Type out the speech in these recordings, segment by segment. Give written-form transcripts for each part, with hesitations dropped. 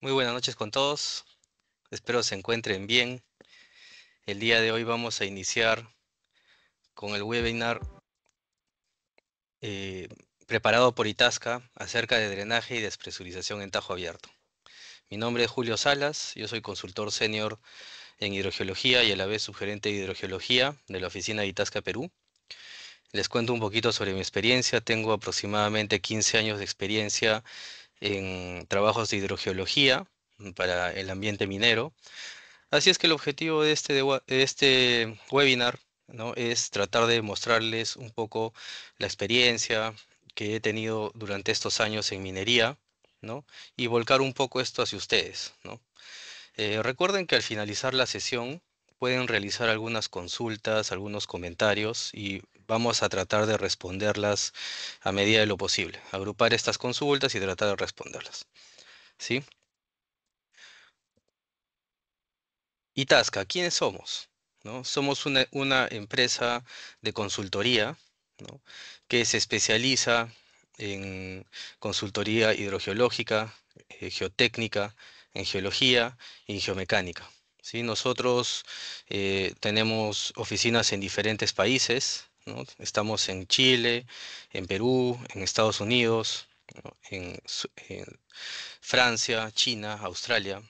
Muy buenas noches con todos. Espero se encuentren bien. El día de hoy vamos a iniciar con el webinar eh, preparado por Itasca acerca de drenaje y despresurización en tajo abierto. Mi nombre es Julio Salas, yo soy consultor senior en hidrogeología y a la vez subgerente de hidrogeología de la oficina de Itasca Perú. Les cuento un poquito sobre mi experiencia. Tengo aproximadamente 15 años de experiencia en trabajos de hidrogeología para el ambiente minero. Así es que el objetivo de este webinar, ¿no? Es tratar de mostrarles un poco la experiencia que he tenido durante estos años en minería, ¿no? Y volcar un poco esto hacia ustedes, ¿no? Recuerden que al finalizar la sesión pueden realizar algunas consultas, algunos comentarios y vamos a tratar de responderlas a medida de lo posible. Agrupar estas consultas y tratar de responderlas, ¿sí? Itasca, ¿quiénes somos? ¿No? Somos una empresa de consultoría, ¿no? Que se especializa en consultoría hidrogeológica, geotécnica, en geología y en geomecánica. ¿Sí? Nosotros tenemos oficinas en diferentes países, ¿no? Estamos en Chile, en Perú, en Estados Unidos, ¿no? En Francia, China, Australia.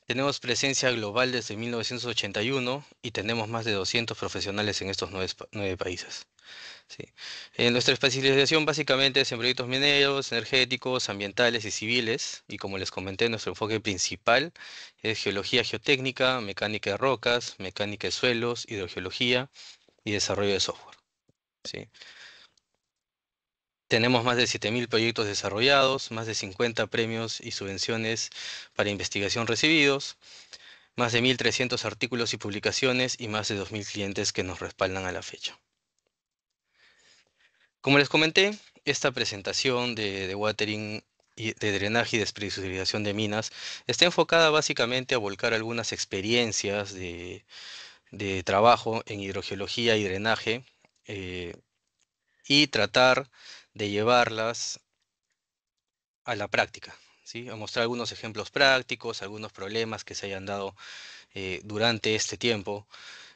Tenemos presencia global desde 1981 y tenemos más de 200 profesionales en estos nueve países. ¿Sí? Nuestra especialización básicamente es en proyectos mineros, energéticos, ambientales y civiles. Y como les comenté, nuestro enfoque principal es geología geotécnica, mecánica de rocas, mecánica de suelos, hidrogeología y desarrollo de software. ¿Sí? Tenemos más de 7.000 proyectos desarrollados, más de 50 premios y subvenciones para investigación recibidos, más de 1.300 artículos y publicaciones y más de 2.000 clientes que nos respaldan a la fecha. Como les comenté, esta presentación de watering y de drenaje y despresurización de minas está enfocada básicamente a volcar algunas experiencias de trabajo en hidrogeología y drenaje eh, y tratar de llevarlas a la práctica, ¿sí? A mostrar algunos ejemplos prácticos, algunos problemas que se hayan dado durante este tiempo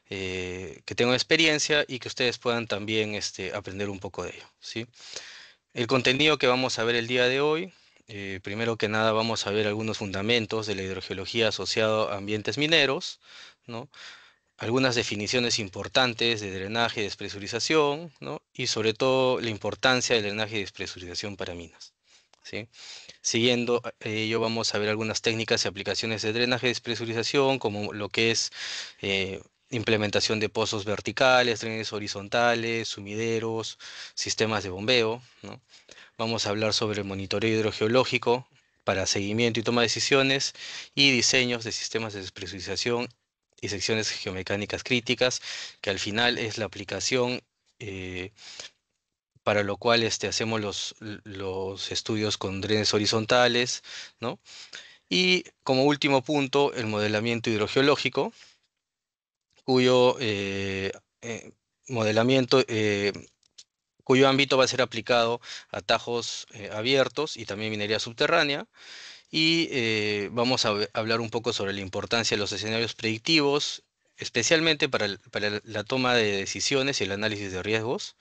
que tengo experiencia y que ustedes puedan también aprender un poco de ello, ¿sí? El contenido que vamos a ver el día de hoy, primero que nada vamos a ver algunos fundamentos de la hidrogeología asociado a ambientes mineros, ¿no? Algunas definiciones importantes de drenaje y despresurización, ¿no? Y sobre todo la importancia del drenaje y despresurización para minas, ¿sí? Siguiendo ello vamos a ver algunas técnicas y aplicaciones de drenaje y despresurización, como lo que es eh, implementación de pozos verticales, drenes horizontales, sumideros, sistemas de bombeo, ¿no? Vamos a hablar sobre el monitoreo hidrogeológico para seguimiento y toma de decisiones y diseños de sistemas de despresurización y secciones geomecánicas críticas, que al final es la aplicación eh, para lo cual hacemos los estudios con drenes horizontales, ¿no? Y como último punto, el modelamiento hidrogeológico, cuyo eh, modelamiento, cuyo ámbito va a ser aplicado a tajos abiertos y también minería subterránea. Y vamos a hablar un poco sobre la importancia de los escenarios predictivos, especialmente para la toma de decisiones y el análisis de riesgos,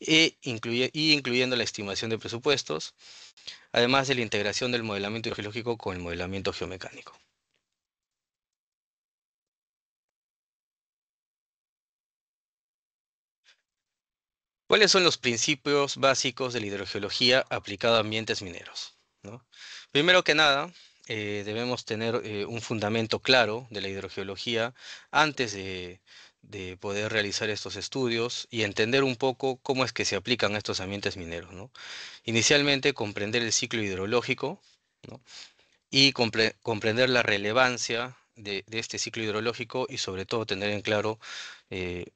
y incluyendo la estimación de presupuestos, además de la integración del modelamiento geológico con el modelamiento geomecánico. ¿Cuáles son los principios básicos de la hidrogeología aplicada a ambientes mineros? ¿No? Primero que nada, debemos tener un fundamento claro de la hidrogeología antes de poder realizar estos estudios y entender un poco cómo es que se aplican a estos ambientes mineros, ¿no? Inicialmente, comprender el ciclo hidrológico, ¿no? Y comprender la relevancia de este ciclo hidrológico y sobre todo tener en claro eh,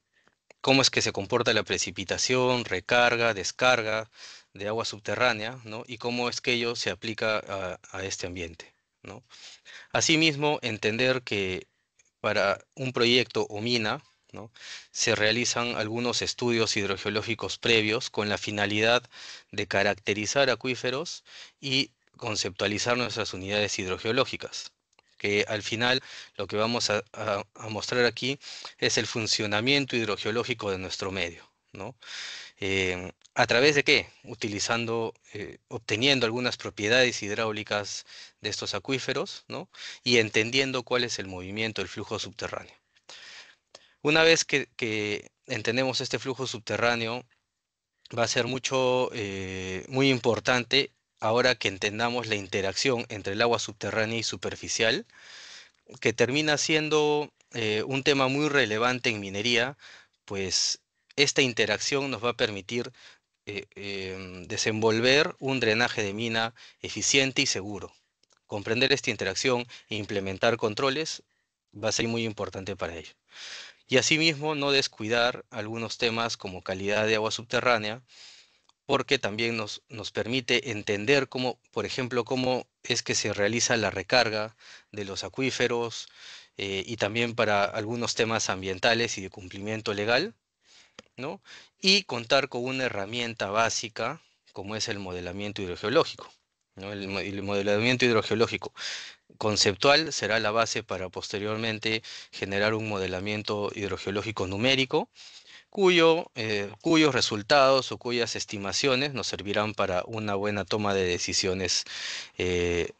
cómo es que se comporta la precipitación, recarga, descarga de agua subterránea, ¿no? Y cómo es que ello se aplica a este ambiente, ¿no? Asimismo, entender que para un proyecto o mina, ¿no? Se realizan algunos estudios hidrogeológicos previos con la finalidad de caracterizar acuíferos y conceptualizar nuestras unidades hidrogeológicas, que al final lo que vamos a mostrar aquí es el funcionamiento hidrogeológico de nuestro medio, ¿no? ¿A través de qué? Utilizando, obteniendo algunas propiedades hidráulicas de estos acuíferos, ¿no? Y entendiendo cuál es el movimiento del flujo subterráneo. Una vez que entendemos este flujo subterráneo, va a ser muy importante ahora que entendamos la interacción entre el agua subterránea y superficial, que termina siendo un tema muy relevante en minería, pues esta interacción nos va a permitir desenvolver un drenaje de mina eficiente y seguro. Comprender esta interacción e implementar controles va a ser muy importante para ello. Y asimismo, no descuidar algunos temas como calidad de agua subterránea, porque también nos permite entender cómo, por ejemplo, cómo es que se realiza la recarga de los acuíferos, y también para algunos temas ambientales y de cumplimiento legal, ¿no? Y contar con una herramienta básica como es el modelamiento hidrogeológico, ¿no? El modelamiento hidrogeológico conceptual será la base para posteriormente generar un modelamiento hidrogeológico numérico, cuyos resultados o cuyas estimaciones nos servirán para una buena toma de decisiones eh,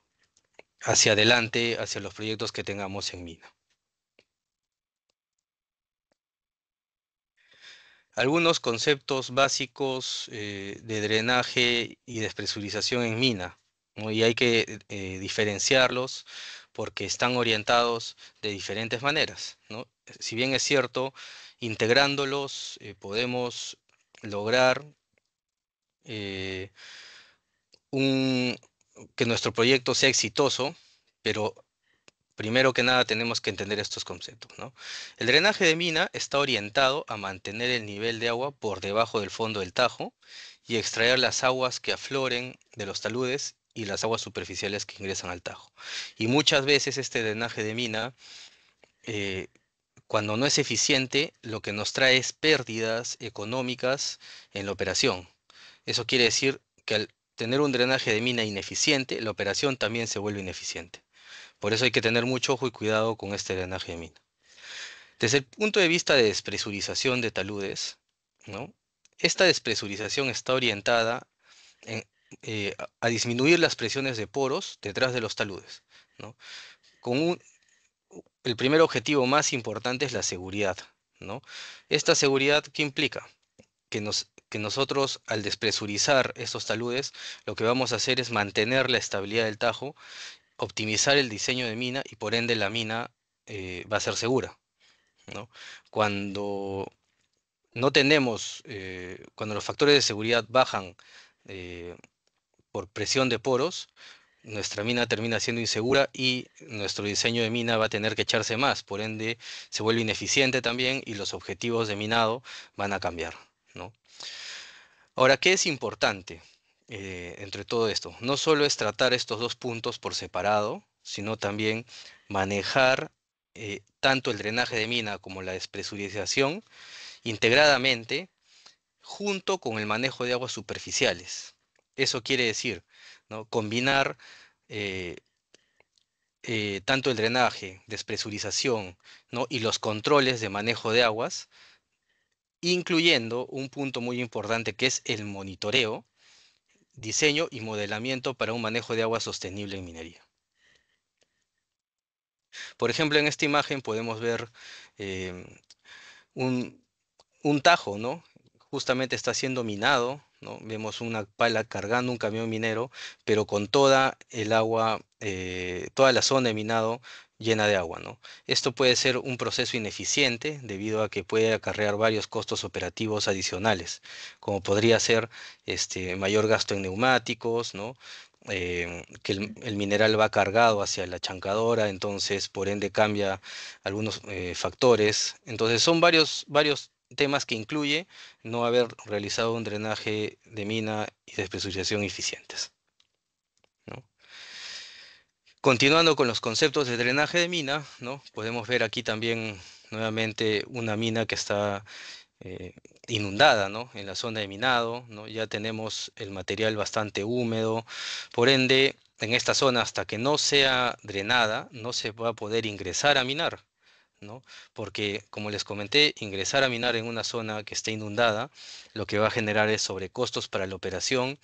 hacia adelante, hacia los proyectos que tengamos en mina. Algunos conceptos básicos de drenaje y despresurización en mina, ¿no? Y hay que diferenciarlos porque están orientados de diferentes maneras, ¿no? Si bien es cierto, integrándolos podemos lograr eh, un- que nuestro proyecto sea exitoso, pero primero que nada tenemos que entender estos conceptos, ¿no? El drenaje de mina está orientado a mantener el nivel de agua por debajo del fondo del Tajo y extraer las aguas que afloren de los taludes y las aguas superficiales que ingresan al Tajo. Y muchas veces este drenaje de mina, eh, cuando no es eficiente, lo que nos trae es pérdidas económicas en la operación. Eso quiere decir que al tener un drenaje de mina ineficiente, la operación también se vuelve ineficiente. Por eso hay que tener mucho ojo y cuidado con este drenaje de mina. Desde el punto de vista de despresurización de taludes, ¿no? Esta despresurización está orientada en- a disminuir las presiones de poros detrás de los taludes, ¿no? Con el primer objetivo más importante es la seguridad, ¿no? Esta seguridad, ¿qué implica? Que nosotros al despresurizar estos taludes, lo que vamos a hacer es mantener la estabilidad del tajo, optimizar el diseño de mina y por ende la mina va a ser segura, ¿no? Cuando no tenemos, cuando los factores de seguridad bajan eh, por presión de poros, nuestra mina termina siendo insegura y nuestro diseño de mina va a tener que echarse más, por ende se vuelve ineficiente también y los objetivos de minado van a cambiar, ¿no? Ahora, ¿qué es importante entre todo esto? No solo es tratar estos dos puntos por separado, sino también manejar tanto el drenaje de mina como la despresurización integradamente junto con el manejo de aguas superficiales. Eso quiere decir, ¿no? Combinar eh, tanto el drenaje, despresurización, ¿no? Y los controles de manejo de aguas, incluyendo un punto muy importante que es el monitoreo, diseño y modelamiento para un manejo de agua sostenible en minería. Por ejemplo, en esta imagen podemos ver em, un, un tajo, ¿no? Justamente está siendo minado, ¿no? Vemos una pala cargando un camión minero, pero con toda el agua, toda la zona de minado llena de agua, ¿no? Esto puede ser un proceso ineficiente debido a que puede acarrear varios costos operativos adicionales, como podría ser mayor gasto en neumáticos, ¿no? Que el mineral va cargado hacia la chancadora, entonces por ende cambia algunos factores. Entonces son varios temas que incluye no haber realizado un drenaje de mina y despresurización eficientes, ¿no? Continuando con los conceptos de drenaje de mina, ¿no? Podemos ver aquí también nuevamente una mina que está eh, inundada, ¿no? En la zona de minado, ¿no? Ya tenemos el material bastante húmedo, por ende en esta zona, hasta que no sea drenada, no se va a poder ingresar a minar, ¿no? Porque, como les comenté, ingresar a minar en una zona que esté inundada, lo que va a generar es sobrecostos para la operación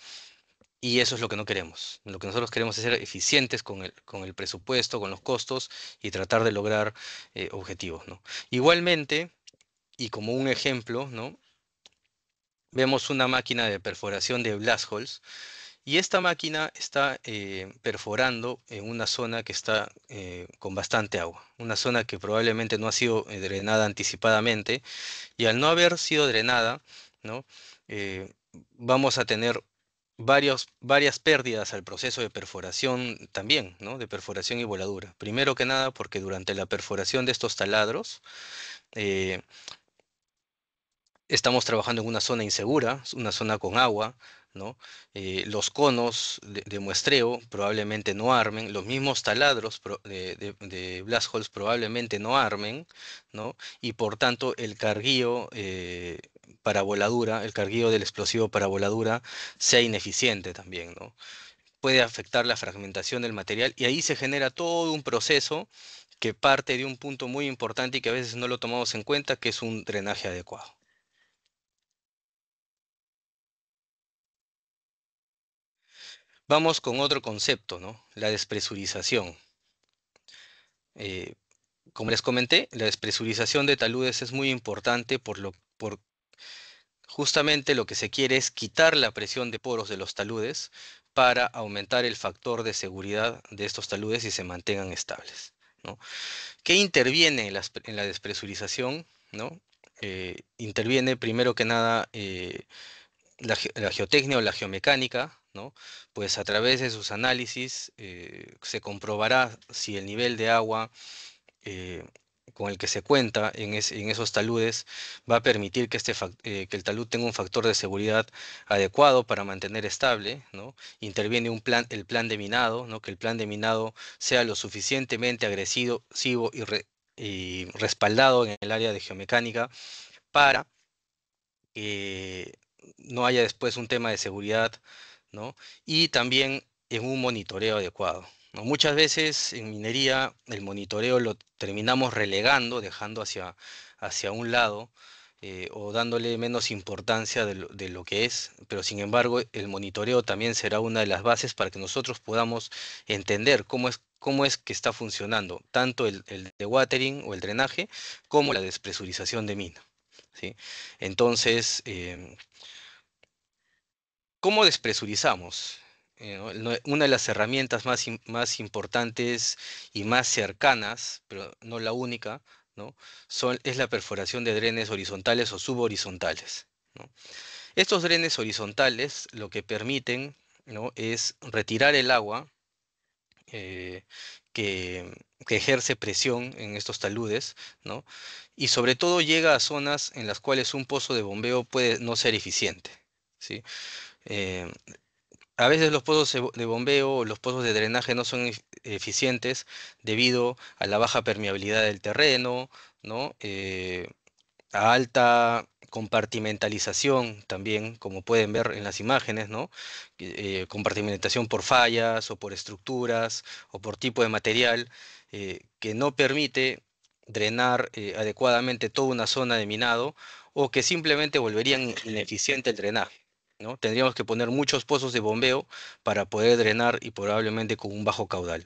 y eso es lo que no queremos. Lo que nosotros queremos es ser eficientes con el presupuesto, con los costos y tratar de lograr objetivos, ¿no? Igualmente, y como un ejemplo, ¿no? Vemos una máquina de perforación de blast holes y esta máquina está perforando en una zona que está con bastante agua, una zona que probablemente no ha sido drenada anticipadamente y al no haber sido drenada, ¿no? Eh, vamos a tener varias pérdidas al proceso de perforación también, ¿no? De perforación y voladura. Primero que nada porque durante la perforación de estos taladros, eh, estamos trabajando en una zona insegura, una zona con agua, ¿no? Los conos de muestreo probablemente no armen, los mismos taladros de blast holes probablemente no armen, ¿no? Y por tanto el carguío para voladura, el carguío del explosivo para voladura sea ineficiente también, ¿no? Puede afectar la fragmentación del material y ahí se genera todo un proceso que parte de un punto muy importante y que a veces no lo tomamos en cuenta, que es un drenaje adecuado. Vamos con otro concepto, ¿no? La despresurización. Eh, como les comenté, la despresurización de taludes es muy importante por justamente lo que se quiere es quitar la presión de poros de los taludes para aumentar el factor de seguridad de estos taludes y se mantengan estables, ¿no? ¿Qué interviene en la despresurización? ¿No? Interviene primero que nada la geotecnia o la geomecánica, ¿no? Pues a través de sus análisis se comprobará si el nivel de agua eh, con el que se cuenta en esos taludes va a permitir que, que el talud tenga un factor de seguridad adecuado para mantener estable, ¿no? Interviene el plan de minado, ¿no? Que el plan de minado sea lo suficientemente agresivo y respaldado en el área de geomecánica para que no haya después un tema de seguridad, ¿no? Y también en un monitoreo adecuado, ¿no? Muchas veces en minería el monitoreo lo terminamos relegando, dejando hacia un lado o dándole menos importancia de lo que es, pero sin embargo el monitoreo también será una de las bases para que nosotros podamos entender cómo es que está funcionando tanto el dewatering o el drenaje como la despresurización de mina. ¿Sí? Entonces, ¿cómo despresurizamos? Una de las herramientas más importantes y más cercanas, pero no la única, ¿no? Es la perforación de drenes horizontales o subhorizontales, ¿no? Estos drenes horizontales lo que permiten, ¿no? Es retirar el agua eh, que, que ejerce presión en estos taludes, ¿no? Y sobre todo llega a zonas en las cuales un pozo de bombeo puede no ser eficiente, ¿sí? Eh, a veces los pozos de bombeo o los pozos de drenaje no son eficientes debido a la baja permeabilidad del terreno, ¿no? A alta compartimentalización también, como pueden ver en las imágenes, ¿no? Compartimentación por fallas o por estructuras o por tipo de material que no permite drenar adecuadamente toda una zona de minado o que simplemente volverían ineficiente el drenaje, ¿no? Tendríamos que poner muchos pozos de bombeo para poder drenar y probablemente con un bajo caudal.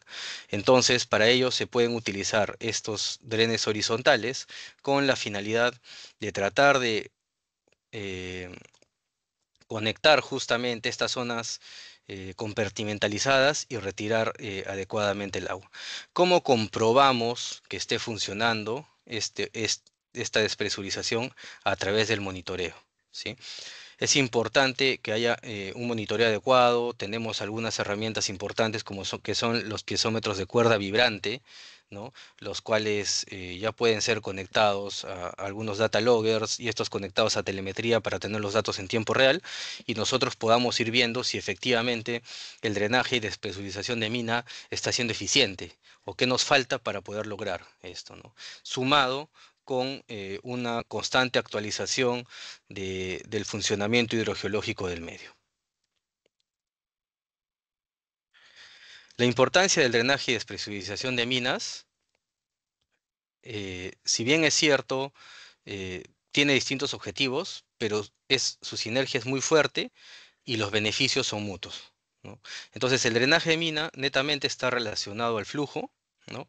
Entonces, para ello se pueden utilizar estos drenes horizontales con la finalidad de tratar de eh, conectar justamente estas zonas compartimentalizadas y retirar adecuadamente el agua. ¿Cómo comprobamos que esté funcionando esta despresurización? A través del monitoreo, ¿sí? Es importante que haya un monitoreo adecuado. Tenemos algunas herramientas importantes que son los piezómetros de cuerda vibrante, ¿no? Los cuales ya pueden ser conectados a algunos data loggers y estos conectados a telemetría para tener los datos en tiempo real y nosotros podamos ir viendo si efectivamente el drenaje y despresurización de mina está siendo eficiente o qué nos falta para poder lograr esto, ¿no? Sumado con una constante actualización del funcionamiento hidrogeológico del medio. La importancia del drenaje y despresurización de minas, si bien es cierto, tiene distintos objetivos, pero su sinergia es muy fuerte y los beneficios son mutuos, ¿no? Entonces, el drenaje de mina netamente está relacionado al flujo, ¿no?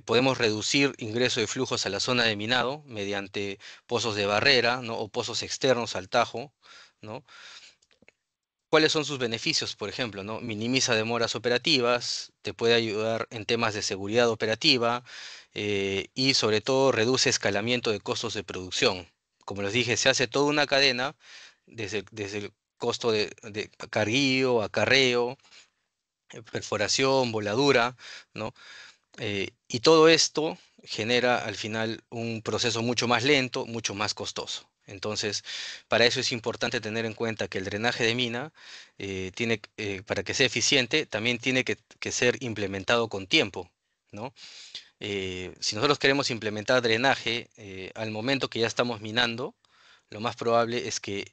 Podemos reducir ingreso de flujos a la zona de minado mediante pozos de barrera, ¿no? O pozos externos al tajo, ¿no? ¿Cuáles son sus beneficios, por ejemplo, ¿no? Minimiza demoras operativas, te puede ayudar en temas de seguridad operativa y sobre todo reduce escalamiento de costos de producción. Como les dije, se hace toda una cadena desde el costo de carguío, acarreo, perforación, voladura, ¿no? Y todo esto genera al final un proceso mucho más lento, mucho más costoso. Entonces, para eso es importante tener en cuenta que el drenaje de mina, para que sea eficiente, también tiene que ser implementado con tiempo, ¿no? Si nosotros queremos implementar drenaje al momento que ya estamos minando, lo más probable es que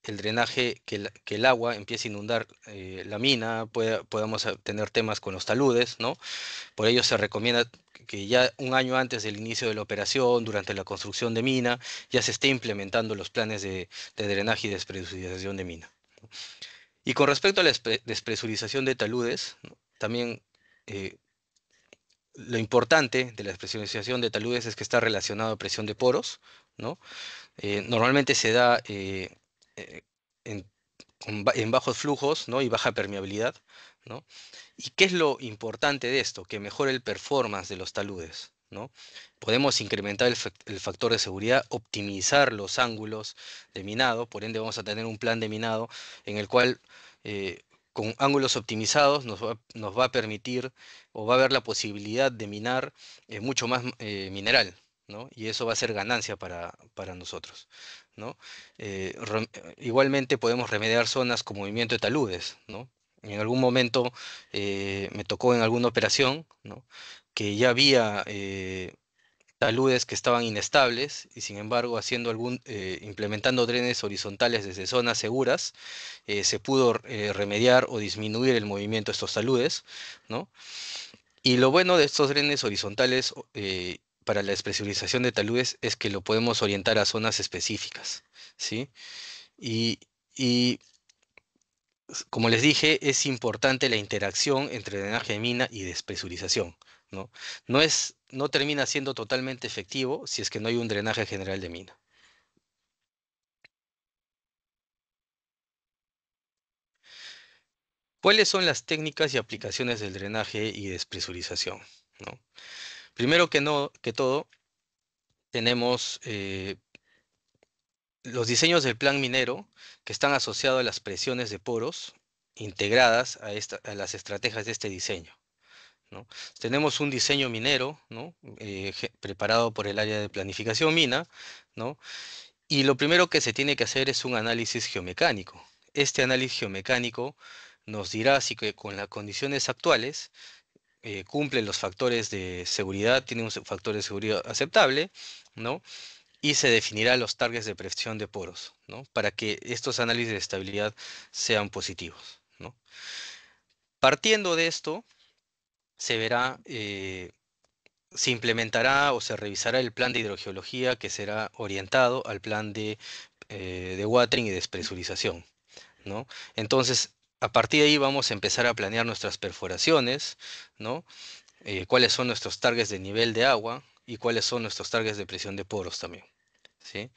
el drenaje, que el agua empiece a inundar la mina, podamos tener temas con los taludes, ¿no? Por ello se recomienda que ya un año antes del inicio de la operación, durante la construcción de mina, ya se esté implementando los planes de drenaje y despresurización de mina. Y con respecto a la despresurización de taludes, ¿no? También eh, lo importante de la despresurización de taludes es que está relacionado a presión de poros, ¿no? Normalmente se da eh, en, en bajos flujos, ¿no? Y baja permeabilidad, ¿no? ¿Y qué es lo importante de esto? Que mejore el performance de los taludes, ¿no? Podemos incrementar el factor de seguridad, optimizar los ángulos de minado, por ende vamos a tener un plan de minado en el cual eh, con ángulos optimizados nos va a permitir o va a haber la posibilidad de minar mucho más mineral, ¿no? Y eso va a ser ganancia para nosotros, ¿no? Igualmente podemos remediar zonas con movimiento de taludes, ¿no? En algún momento me tocó en alguna operación, ¿no? Que ya había taludes que estaban inestables y sin embargo implementando drenes horizontales desde zonas seguras, se pudo remediar o disminuir el movimiento de estos taludes, ¿no? Y lo bueno de estos drenes horizontales para la despresurización de taludes es que lo podemos orientar a zonas específicas, ¿sí? Y, y como les dije, es importante la interacción entre drenaje de mina y despresurización, ¿no? No termina siendo totalmente efectivo si es que no hay un drenaje general de mina. ¿Cuáles son las técnicas y aplicaciones del drenaje y despresurización, ¿no? Primero que todo, tenemos los diseños del plan minero que están asociados a las presiones de poros integradas a las estrategias de este diseño, ¿no? Tenemos un diseño minero, ¿no? Preparado por el área de planificación mina, ¿no? Y lo primero que se tiene que hacer es un análisis geomecánico. Este análisis geomecánico nos dirá si que con las condiciones actuales cumple los factores de seguridad, tiene un factor de seguridad aceptable, ¿no? Y se definirá los targets de presión de poros, ¿no? Para que estos análisis de estabilidad sean positivos, ¿no? Partiendo de esto, se verá se implementará o se revisará el plan de hidrogeología que será orientado al plan de watering y despresurización, ¿no? Entonces, a partir de ahí vamos a empezar a planear nuestras perforaciones, ¿no? Cuáles son nuestros targets de nivel de agua y cuáles son nuestros targets de presión de poros también, ¿sí?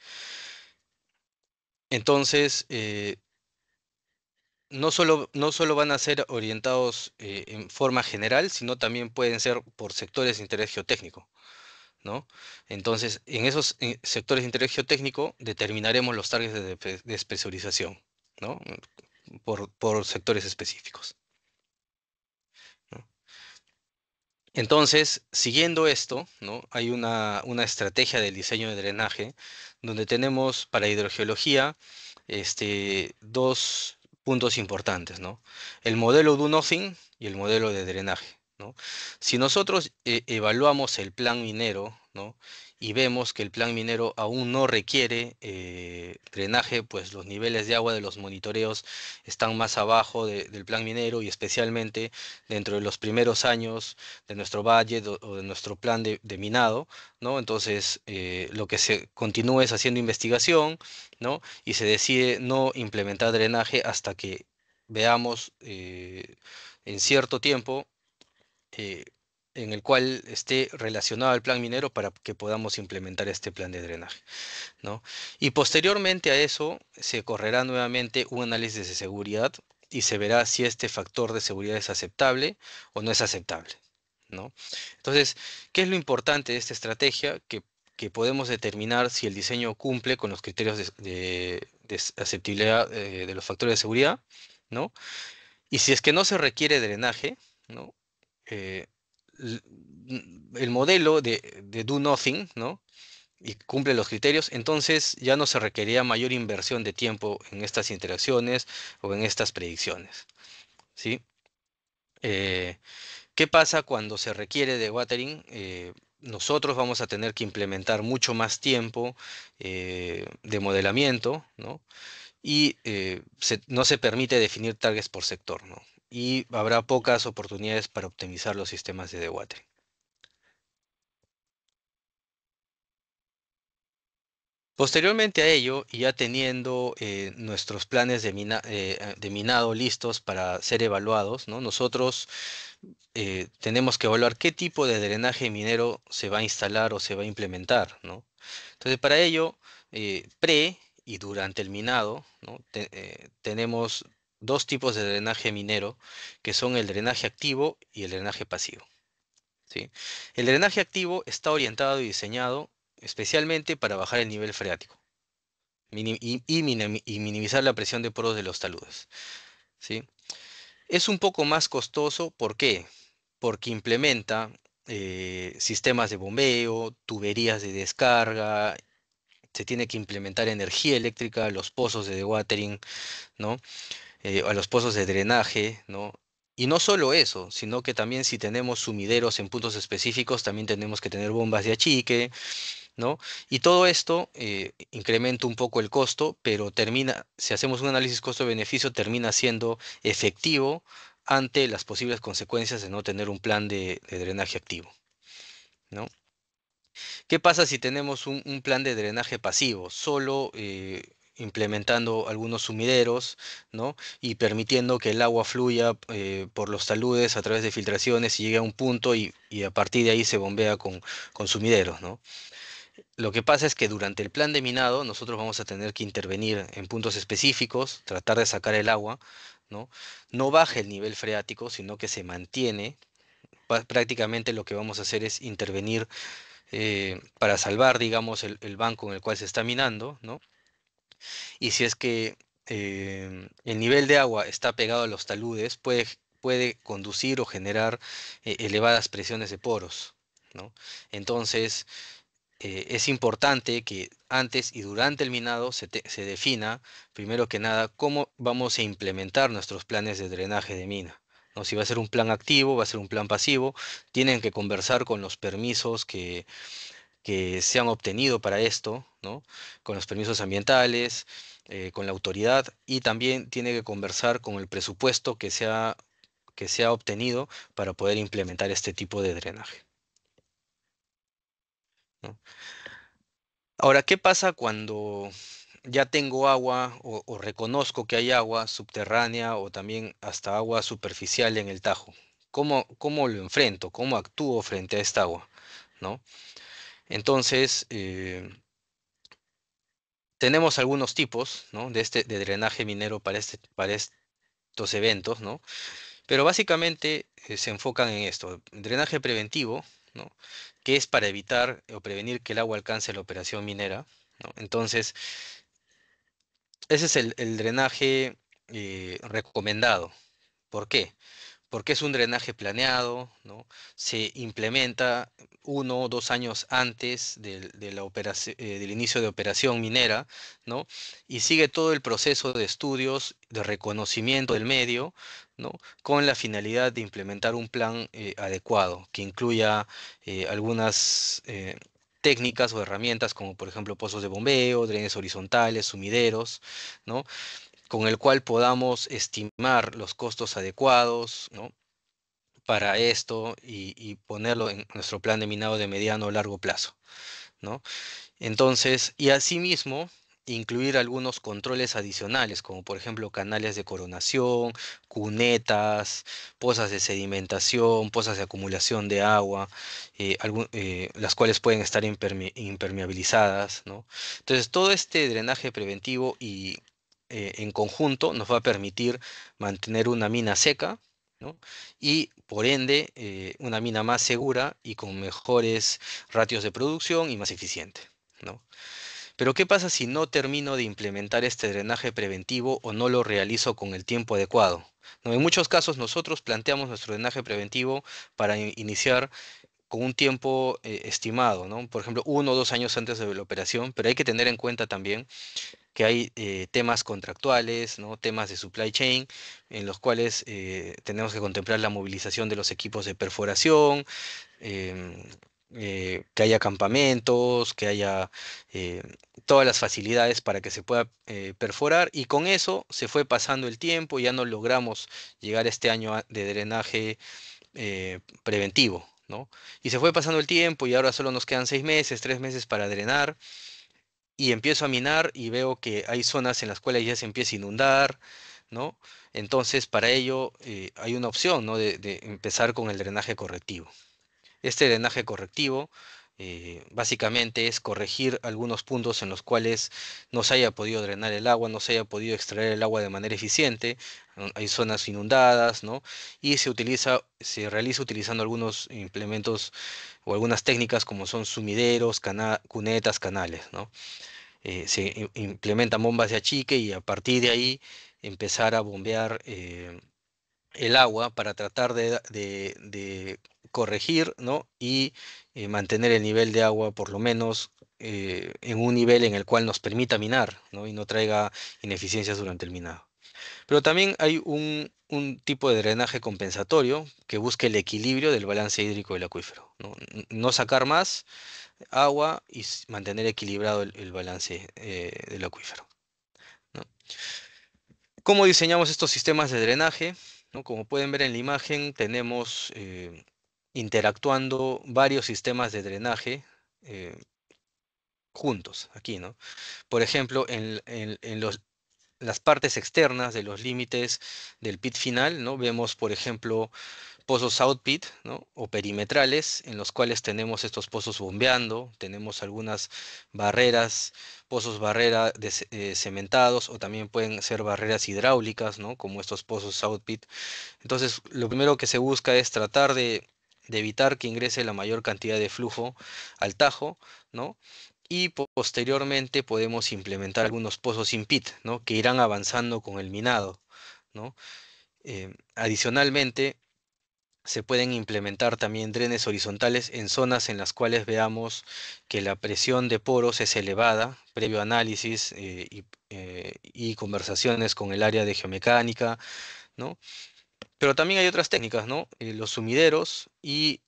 Entonces, no solo van a ser orientados en forma general, sino también pueden ser por sectores de interés geotécnico, ¿no? Entonces, en esos sectores de interés geotécnico determinaremos los targets de despresurización, ¿no? Por sectores específicos, ¿no? Entonces, siguiendo esto, ¿no? Hay una estrategia del diseño de drenaje donde tenemos para hidrogeología dos puntos importantes, ¿no? El modelo do nothing y el modelo de drenaje, ¿no? Si nosotros evaluamos el plan minero ¿no? Y vemos que el plan minero aún no requiere drenaje, pues los niveles de agua de los monitoreos están más abajo del plan minero y especialmente dentro de los primeros años de nuestro budget o de nuestro plan de minado, ¿no? Entonces, lo que se continúa es haciendo investigación, ¿no? Y se decide no implementar drenaje hasta que veamos en cierto tiempo eh, en el cual esté relacionado al plan minero para que podamos implementar este plan de drenaje, ¿no? Y posteriormente a eso se correrá nuevamente un análisis de seguridad y se verá si este factor de seguridad es aceptable o no es aceptable, ¿no? Entonces, ¿qué es lo importante de esta estrategia? Que podemos determinar si el diseño cumple con los criterios de aceptabilidad de los factores de seguridad, ¿no? Y si es que no se requiere drenaje, ¿no? eh, l- el modelo de Do Nothing, ¿no? Y cumple los criterios, entonces ya no se requería mayor inversión de tiempo en estas interacciones o en estas predicciones, ¿sí? Eh, ¿Qué pasa cuando se requiere de watering? Nosotros vamos a tener que implementar mucho más tiempo de modelamiento, ¿no? Y no se permite definir targets por sector, ¿no? Y habrá pocas oportunidades para optimizar los sistemas de dewatering. Posteriormente a ello, y ya teniendo nuestros planes de minado listos para ser evaluados, ¿no? Nosotros tenemos que evaluar qué tipo de drenaje minero se va a instalar o se va a implementar, ¿no? Entonces, para ello, pre y durante el minado, ¿no? Tenemos dos tipos de drenaje minero, que son el drenaje activo y el drenaje pasivo, ¿sí? El drenaje activo está orientado y diseñado especialmente para bajar el nivel freático y minimizar la presión de poros de los taludes, ¿sí? Es un poco más costoso, ¿por qué? Porque implementa sistemas de bombeo, tuberías de descarga, se tiene que implementar energía eléctrica a los pozos de dewatering, ¿no? A los pozos de drenaje, ¿no? Y no solo eso, sino que también si tenemos sumideros en puntos específicos, también tenemos que tener bombas de achique, ¿no? Y todo esto incrementa un poco el costo, pero termina, si hacemos un análisis costo-beneficio, termina siendo efectivo ante las posibles consecuencias de no tener un plan de drenaje activo, ¿no? ¿Qué pasa si tenemos un plan de drenaje pasivo? Solo implementando algunos sumideros, ¿no? Y permitiendo que el agua fluya por los taludes a través de filtraciones y llegue a un punto y a partir de ahí se bombea con sumideros, ¿no? Lo que pasa es que durante el plan de minado nosotros vamos a tener que intervenir en puntos específicos, tratar de sacar el agua, ¿no? No baja el nivel freático, sino que se mantiene. Prácticamente lo que vamos a hacer es intervenir para salvar, digamos, el banco en el cual se está minando, ¿no? Y si es que el nivel de agua está pegado a los taludes, puede conducir o generar elevadas presiones de poros, ¿no? Entonces, es importante que antes y durante el minado se defina, primero que nada, cómo vamos a implementar nuestros planes de drenaje de mina, ¿no? Si va a ser un plan activo, va a ser un plan pasivo, tienen que conversar con los permisos que se han obtenido para esto, ¿no? Con los permisos ambientales, con la autoridad y también tiene que conversar con el presupuesto que se ha obtenido para poder implementar este tipo de drenaje, ¿no? Ahora, ¿qué pasa cuando ya tengo agua o reconozco que hay agua subterránea o también hasta agua superficial en el Tajo? ¿Cómo lo enfrento? ¿Cómo actúo frente a esta agua? ¿No? Entonces, tenemos algunos tipos, ¿no? De drenaje minero para estos eventos, ¿no? Pero básicamente se enfocan en esto. Drenaje preventivo, ¿no? Que es para evitar o prevenir que el agua alcance la operación minera, ¿no? Entonces, ese es el drenaje recomendado. ¿Por qué? Porque es un drenaje planeado, ¿no? Se implementa 1 o 2 años antes del inicio de operación minera, ¿no? Y sigue todo el proceso de estudios, de reconocimiento del medio, ¿no? Con la finalidad de implementar un plan adecuado que incluya algunas técnicas o herramientas como por ejemplo pozos de bombeo, drenes horizontales, sumideros, ¿no? Con el cual podamos estimar los costos adecuados, ¿no? Para esto y ponerlo en nuestro plan de minado de mediano o largo plazo, ¿no? Entonces, y asimismo, incluir algunos controles adicionales, como por ejemplo canales de coronación, cunetas, pozas de sedimentación, pozas de acumulación de agua, las cuales pueden estar impermeabilizadas, ¿no? Entonces, todo este drenaje preventivo y en conjunto nos va a permitir mantener una mina seca, ¿no? Y por ende, una mina más segura y con mejores ratios de producción y más eficiente, ¿no? Pero ¿qué pasa si no termino de implementar este drenaje preventivo o no lo realizo con el tiempo adecuado? ¿No? En muchos casos nosotros planteamos nuestro drenaje preventivo para iniciar con un tiempo estimado, ¿no? Por ejemplo, 1 o 2 años antes de la operación, pero hay que tener en cuenta también que hay temas contractuales, ¿no? Temas de supply chain, en los cuales tenemos que contemplar la movilización de los equipos de perforación, em, que haya campamentos, que haya eh, todas las facilidades para que se pueda perforar, y con eso se fue pasando el tiempo y ya no logramos llegar a este año de drenaje preventivo, ¿no? Y se fue pasando el tiempo y ahora solo nos quedan 6 meses, 3 meses para drenar y empiezo a minar y veo que hay zonas en las cuales ya se empieza a inundar, ¿no? Entonces, para ello hay una opción, ¿no? De empezar con el drenaje correctivo. Este drenaje correctivo básicamente es corregir algunos puntos en los cuales no se haya podido drenar el agua, no se haya podido extraer el agua de manera eficiente, hay zonas inundadas, ¿no? Y se realiza utilizando algunos implementos o algunas técnicas como son sumideros, cunetas, canales, ¿no? Implementan bombas de achique y a partir de ahí empezar a bombear el agua para tratar de corregir, ¿no? Y mantener el nivel de agua por lo menos en un nivel en el cual nos permita minar, ¿no? Y no traiga ineficiencias durante el minado. Pero también hay un tipo de drenaje compensatorio que busca el equilibrio del balance hídrico del acuífero, ¿no? No sacar más agua y mantener equilibrado el balance del acuífero, ¿no? ¿Cómo diseñamos estos sistemas de drenaje? ¿No? Como pueden ver en la imagen, tenemos interactuando varios sistemas de drenaje eh, juntos aquí, ¿no? Por ejemplo, en las partes externas de los límites del pit final, ¿no? Vemos, por ejemplo, pozos output, ¿no? O perimetrales, en los cuales tenemos estos pozos bombeando, tenemos algunas barreras, pozos barrera cementados, o también pueden ser barreras hidráulicas, ¿no? Como estos pozos output. Entonces, lo primero que se busca es tratar de evitar que ingrese la mayor cantidad de flujo al tajo, ¿no? Y posteriormente podemos implementar algunos pozos in pit, ¿no? Que irán avanzando con el minado, ¿no? Adicionalmente, se pueden implementar también drenes horizontales en zonas en las cuales veamos que la presión de poros es elevada, previo análisis y conversaciones con el área de geomecánica, ¿no? Pero también hay otras técnicas, ¿no? Los sumideros y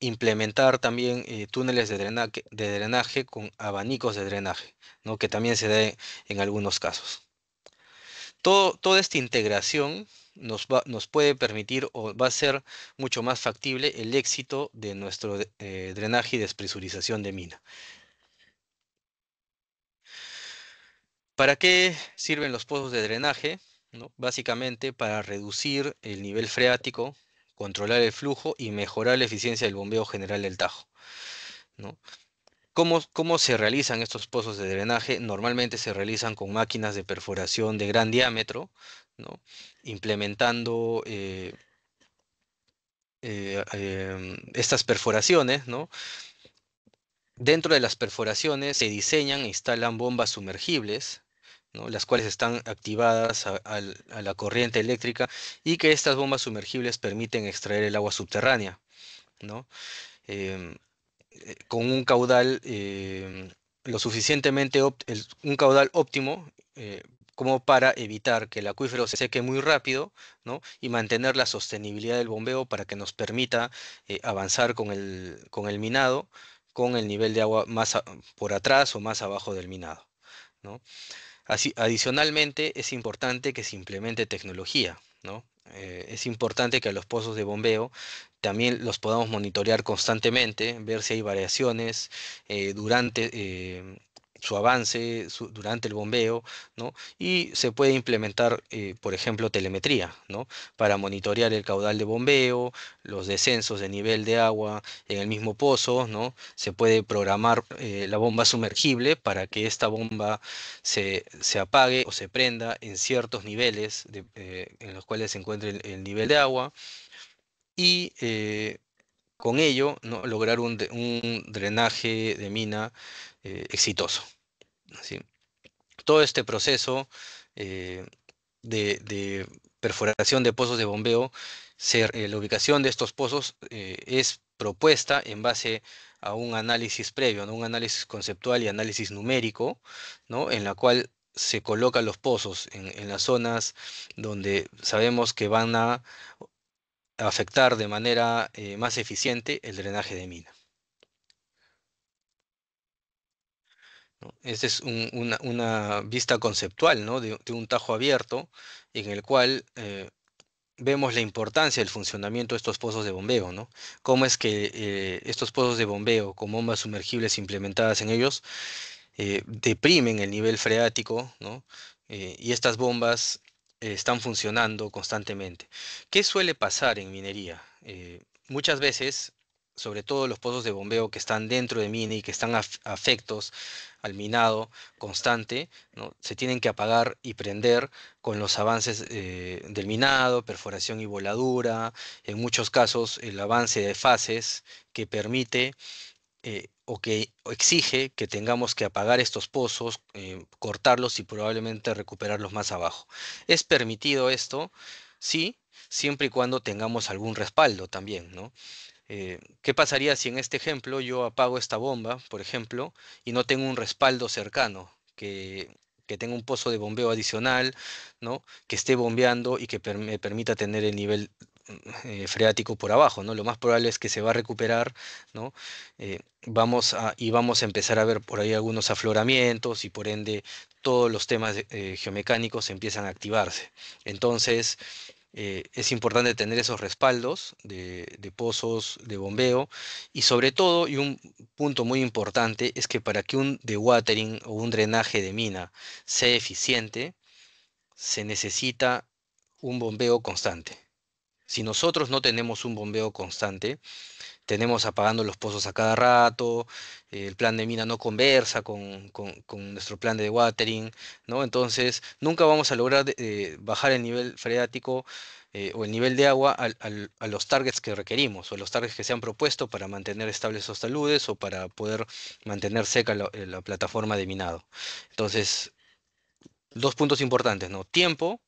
implementar también túneles de drenaje con abanicos de drenaje, ¿no? Que también se da en algunos casos. Toda esta integración nos puede permitir o va a ser mucho más factible el éxito de nuestro drenaje y despresurización de mina. ¿Para qué sirven los pozos de drenaje? ¿No? Básicamente para reducir el nivel freático, controlar el flujo y mejorar la eficiencia del bombeo general del Tajo, ¿no? ¿Cómo se realizan estos pozos de drenaje? Normalmente se realizan con máquinas de perforación de gran diámetro, ¿no? Implementando estas perforaciones, ¿no? Dentro de las perforaciones se diseñan e instalan bombas sumergibles, ¿no? Las cuales están activadas a la corriente eléctrica y que estas bombas sumergibles permiten extraer el agua subterránea, ¿no? Em, con un caudal lo suficientemente un caudal óptimo como para evitar que el acuífero se seque muy rápido, ¿no? Y mantener la sostenibilidad del bombeo para que nos permita avanzar con el minado con el nivel de agua por atrás o más abajo del minado, ¿no? Así, adicionalmente, es importante que se implemente tecnología, ¿no? Es importante que a los pozos de bombeo también los podamos monitorear constantemente, ver si hay variaciones durante su avance, durante el bombeo, ¿no? Y se puede implementar, por ejemplo, telemetría, ¿no? Para monitorear el caudal de bombeo, los descensos de nivel de agua en el mismo pozo, ¿no? Se puede programar la bomba sumergible para que esta bomba se apague o se prenda en ciertos niveles en los cuales se encuentre el nivel de agua y con ello, ¿no? Lograr un drenaje de mina exitoso. ¿Sí? Todo este proceso eh, de perforación de pozos de bombeo, la ubicación de estos pozos es propuesta en base a un análisis previo, ¿no? Un análisis conceptual y análisis numérico, ¿no? En la cual se colocan los pozos en las zonas donde sabemos que van a afectar de manera más eficiente el drenaje de mina, ¿no? Esta es una vista conceptual, ¿no? De un tajo abierto en el cual vemos la importancia del funcionamiento de estos pozos de bombeo, ¿no? Cómo es que estos pozos de bombeo con bombas sumergibles implementadas en ellos deprimen el nivel freático, ¿no? Y estas bombas están funcionando constantemente. ¿Qué suele pasar en minería? Muchas veces, sobre todo los pozos de bombeo que están dentro de mina y que están afectos al minado constante, ¿no? Se tienen que apagar y prender con los avances del minado, perforación y voladura, en muchos casos el avance de fases que permite o que o exige que tengamos que apagar estos pozos, cortarlos y probablemente recuperarlos más abajo. ¿Es permitido esto? Sí, siempre y cuando tengamos algún respaldo también, ¿no? ¿Qué pasaría si en este ejemplo yo apago esta bomba, por ejemplo, y no tengo un respaldo cercano, que tenga un pozo de bombeo adicional, ¿no? Que esté bombeando y que me permita tener el nivel freático por abajo, ¿no? Lo más probable es que se va a recuperar, ¿no? Y vamos a empezar a ver por ahí algunos afloramientos y por ende todos los temas geomecánicos empiezan a activarse. Entonces, es importante tener esos respaldos de pozos de bombeo y sobre todo, y un punto muy importante, es que para que un dewatering o un drenaje de mina sea eficiente, se necesita un bombeo constante. Si nosotros no tenemos un bombeo constante, tenemos apagando los pozos a cada rato, el plan de mina no conversa con nuestro plan de watering, ¿no? Entonces, nunca vamos a lograr bajar el nivel freático o el nivel de agua a los targets que requerimos o los targets que se han propuesto para mantener estables esos taludes o para poder mantener seca la plataforma de minado. Entonces, dos puntos importantes, ¿no? Tiempo,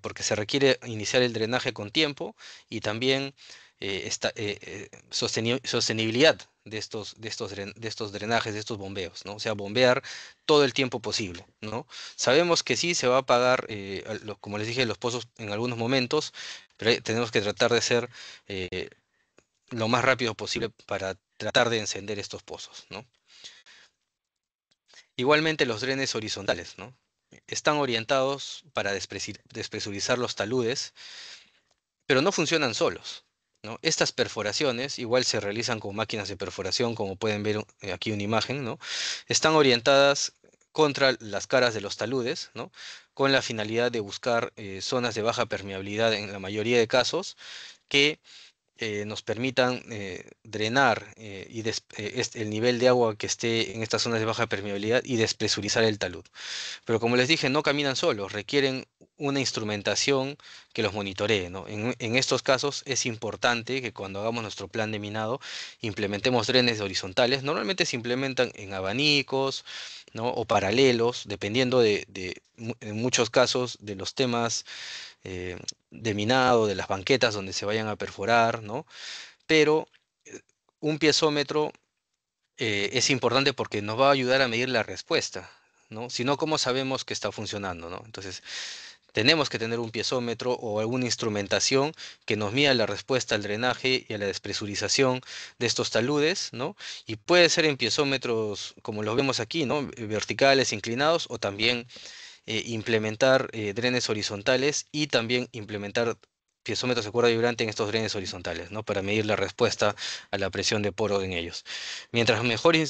porque se requiere iniciar el drenaje con tiempo y también sostenibilidad de estos drenajes, de estos bombeos, ¿no? O sea, bombear todo el tiempo posible, ¿no? Sabemos que sí se va a apagar, como les dije, los pozos en algunos momentos, pero tenemos que tratar de ser eh, lo más rápido posible para tratar de encender estos pozos, ¿no? Igualmente los drenes horizontales, ¿no? Están orientados para despresurizar los taludes, pero no funcionan solos, ¿no? Estas perforaciones igual se realizan con máquinas de perforación, como pueden ver aquí una imagen, ¿no? Están orientadas contra las caras de los taludes, ¿no? Con la finalidad de buscar zonas de baja permeabilidad en la mayoría de casos que nos permitan drenar el nivel de agua que esté en estas zonas de baja permeabilidad y despresurizar el talud. Pero como les dije, no caminan solos, requieren una instrumentación que los monitoree, ¿no? En estos casos es importante que cuando hagamos nuestro plan de minado implementemos drenes horizontales. Normalmente se implementan en abanicos, ¿no? O paralelos, dependiendo en muchos casos de los temas eh, de minado, de las banquetas donde se vayan a perforar, ¿no? Pero un piezómetro es importante porque nos va a ayudar a medir la respuesta, ¿no? Si no, ¿cómo sabemos que está funcionando, ¿no? Entonces, tenemos que tener un piezómetro o alguna instrumentación que nos mida la respuesta al drenaje y a la despresurización de estos taludes, ¿no? Y puede ser en piezómetros como los vemos aquí, ¿no? Verticales, inclinados, o también implementar drenes horizontales y también implementar piezómetros de cuerda vibrante en estos drenes horizontales, ¿no? Para medir la respuesta a la presión de poro en ellos. Mientras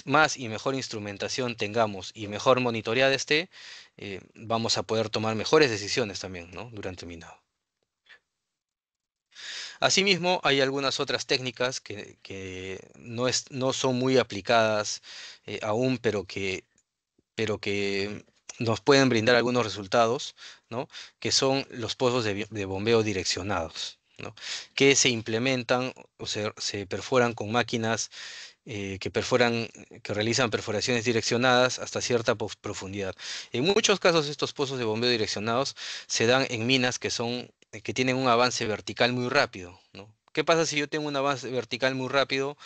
más y mejor instrumentación tengamos y mejor monitoreada esté, vamos a poder tomar mejores decisiones también, ¿no? Durante el minado. Asimismo, hay algunas otras técnicas que no son muy aplicadas aún, pero que nos pueden brindar algunos resultados, ¿no? Que son los pozos de bombeo direccionados, ¿no? Que se implementan o se perforan con máquinas que realizan perforaciones direccionadas hasta cierta profundidad. En muchos casos estos pozos de bombeo direccionados se dan en minas que tienen un avance vertical muy rápido, ¿no? ¿Qué pasa si yo tengo un avance vertical muy rápido?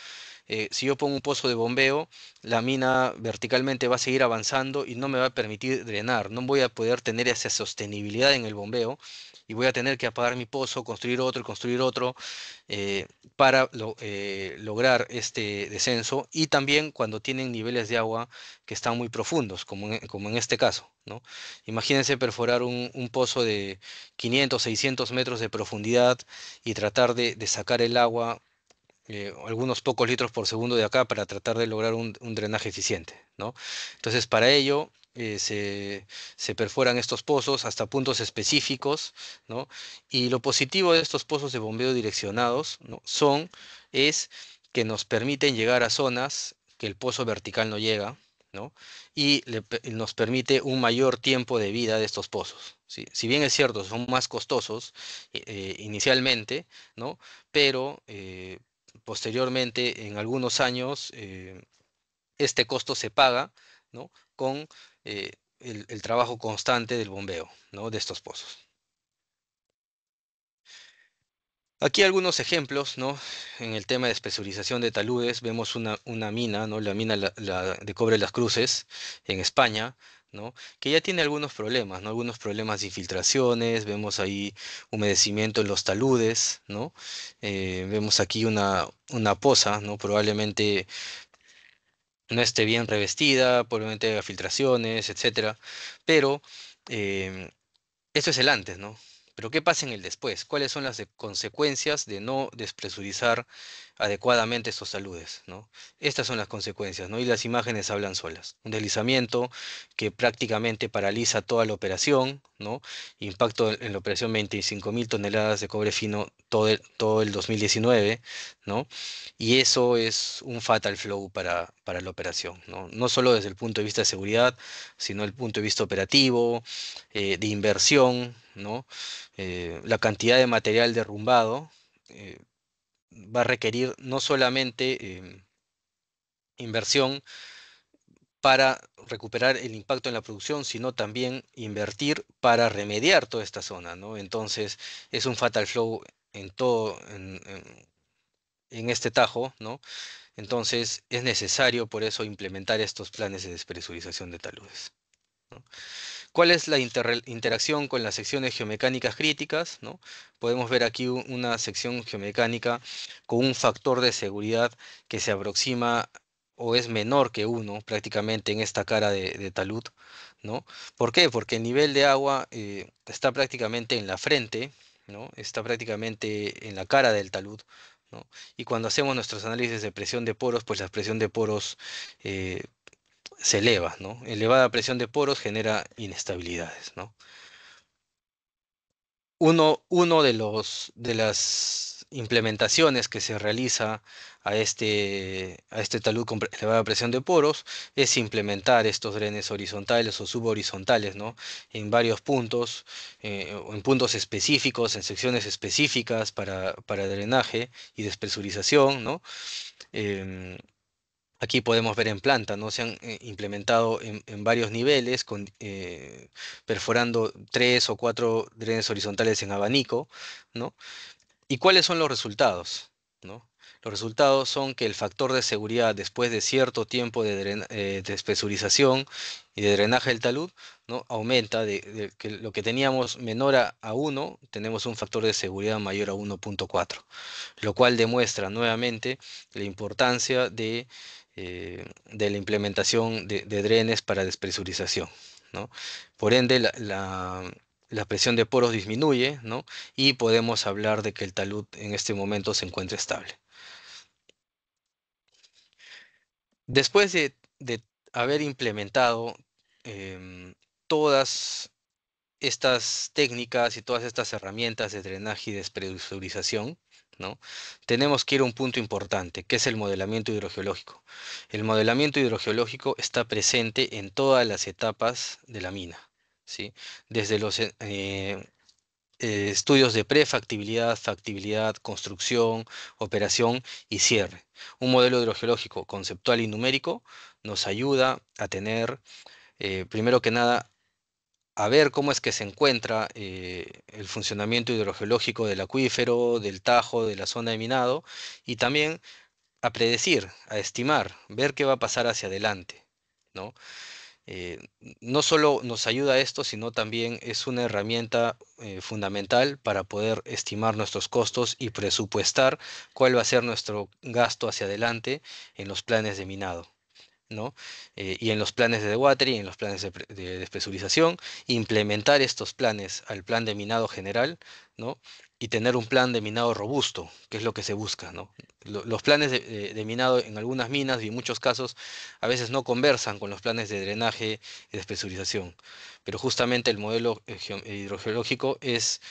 Si yo pongo un pozo de bombeo, la mina verticalmente va a seguir avanzando y no me va a permitir drenar. No voy a poder tener esa sostenibilidad en el bombeo y voy a tener que apagar mi pozo, construir otro y construir otro eh, para lograr este descenso. Y también cuando tienen niveles de agua que están muy profundos, como en este caso, ¿no? Imagínense perforar un pozo de 500, 600 metros de profundidad y tratar de sacar el agua algunos pocos litros por segundo de acá para tratar de lograr un drenaje eficiente, ¿no? Entonces, para ello se perforan estos pozos hasta puntos específicos, ¿no? Y lo positivo de estos pozos de bombeo direccionados, ¿no? Es que nos permiten llegar a zonas que el pozo vertical no llega, ¿no? Y nos permite un mayor tiempo de vida de estos pozos, ¿sí? Si bien es cierto, son más costosos inicialmente, ¿no? Pero posteriormente, en algunos años, este costo se paga, ¿no? Con el trabajo constante del bombeo, ¿no? De estos pozos. Aquí algunos ejemplos, ¿no? En el tema de espesurización de taludes, vemos una mina, ¿no? La mina de Cobre Las Cruces, en España, ¿no? Que ya tiene algunos problemas, ¿no? Algunos problemas de infiltraciones, vemos ahí humedecimiento en los taludes, ¿no? Vemos aquí una poza, ¿no? Probablemente no esté bien revestida, probablemente haya filtraciones, etcétera. Pero em, eso es el antes, ¿no? Pero ¿qué pasa en el después? ¿Cuáles son las consecuencias de no despresurizar adecuadamente estos taludes, ¿no? Estas son las consecuencias, ¿no? Y las imágenes hablan solas. Un deslizamiento que prácticamente paraliza toda la operación, ¿no? Impacto en la operación 25.000 toneladas de cobre fino todo el 2019, ¿no? Y eso es un fatal flow para la operación, ¿no? No solo desde el punto de vista de seguridad, sino el punto de vista operativo, de inversión, ¿no? La cantidad de material derrumbado va a requerir no solamente inversión para recuperar el impacto en la producción, sino también invertir para remediar toda esta zona, ¿no? Entonces, es un fatal flow en todo, en este tajo, ¿no? Entonces, es necesario por eso implementar estos planes de despresurización de taludes, ¿no? ¿Cuál es la interacción con las secciones geomecánicas críticas, ¿no? Podemos ver aquí una sección geomecánica con un factor de seguridad que se aproxima o es menor que uno prácticamente en esta cara de talud, ¿no? ¿Por qué? Porque el nivel de agua está prácticamente en la frente, ¿no? Está prácticamente en la cara del talud, ¿no? Y cuando hacemos nuestros análisis de presión de poros, pues la presión de poros eh, se eleva, ¿no? Elevada presión de poros genera inestabilidades, ¿no? Uno de las implementaciones que se realiza a este talud con elevada presión de poros es implementar estos drenes horizontales o subhorizontales, ¿no? En varios puntos, o en puntos específicos, en secciones específicas para drenaje y despresurización, ¿no? Em, Aquí podemos ver en planta, ¿no? Se han implementado en varios niveles, perforando 3 o 4 drenes horizontales en abanico, ¿no? ¿Y cuáles son los resultados, ¿no? Los resultados son que el factor de seguridad después de cierto tiempo de espesurización y de drenaje del talud, ¿no? Aumenta de que lo que teníamos menor a 1, tenemos un factor de seguridad mayor a 1,4, lo cual demuestra nuevamente la importancia de la implementación de drenes para despresurización, ¿no? Por ende, la presión de poros disminuye, ¿no? Y podemos hablar de que el talud en este momento se encuentra estable. Después de haber implementado todas estas técnicas y todas estas herramientas de drenaje y despresurización, ¿no? Tenemos que ir a un punto importante, que es el modelamiento hidrogeológico. El modelamiento hidrogeológico está presente en todas las etapas de la mina, ¿sí? Desde los estudios de prefactibilidad, factibilidad, construcción, operación y cierre. Un modelo hidrogeológico conceptual y numérico nos ayuda a tener, primero que nada, a ver cómo es que se encuentra el funcionamiento hidrogeológico del acuífero, del Tajo, de la zona de minado, y también a predecir, a estimar, ver qué va a pasar hacia adelante, ¿no? Eh, no solo nos ayuda esto, sino también es una herramienta fundamental para poder estimar nuestros costos y presupuestar cuál va a ser nuestro gasto hacia adelante en los planes de minado, ¿no? Y en los planes de dewatering, en los planes de despresurización, implementar estos planes al plan de minado general, ¿no? Y tener un plan de minado robusto, que es lo que se busca, ¿no? Los planes de minado en algunas minas y en muchos casos a veces no conversan con los planes de drenaje y despresurización, pero justamente el modelo hidrogeológico es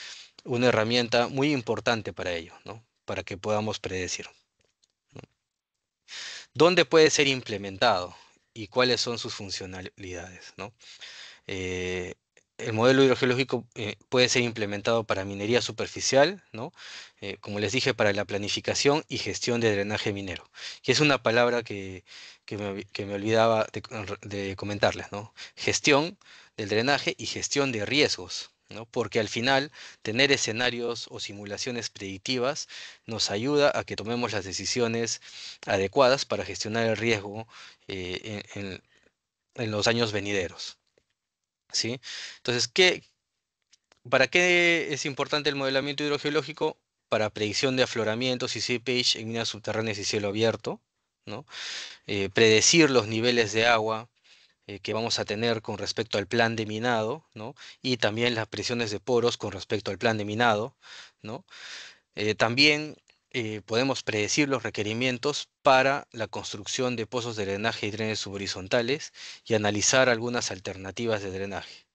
una herramienta muy importante para ello, ¿no? Para que podamos predecir. ¿Dónde puede ser implementado y cuáles son sus funcionalidades, ¿no? Eh, el modelo hidrogeológico puede ser implementado para minería superficial, ¿no? Como les dije, para la planificación y gestión de drenaje minero. Y es una palabra que me olvidaba de comentarles, ¿no? Gestión del drenaje y gestión de riesgos, ¿no? Porque al final tener escenarios o simulaciones predictivas nos ayuda a que tomemos las decisiones adecuadas para gestionar el riesgo en los años venideros. ¿Sí? Entonces, ¿para qué es importante el modelamiento hidrogeológico? Para predicción de afloramientos y seepage en minas subterráneas y cielo abierto, ¿no? Predecir los niveles de agua que vamos a tener con respecto al plan de minado, ¿no? Y también las presiones de poros con respecto al plan de minado, ¿no? También podemos predecir los requerimientos para la construcción de pozos de drenaje y drenes subhorizontales y analizar algunas alternativas de drenaje,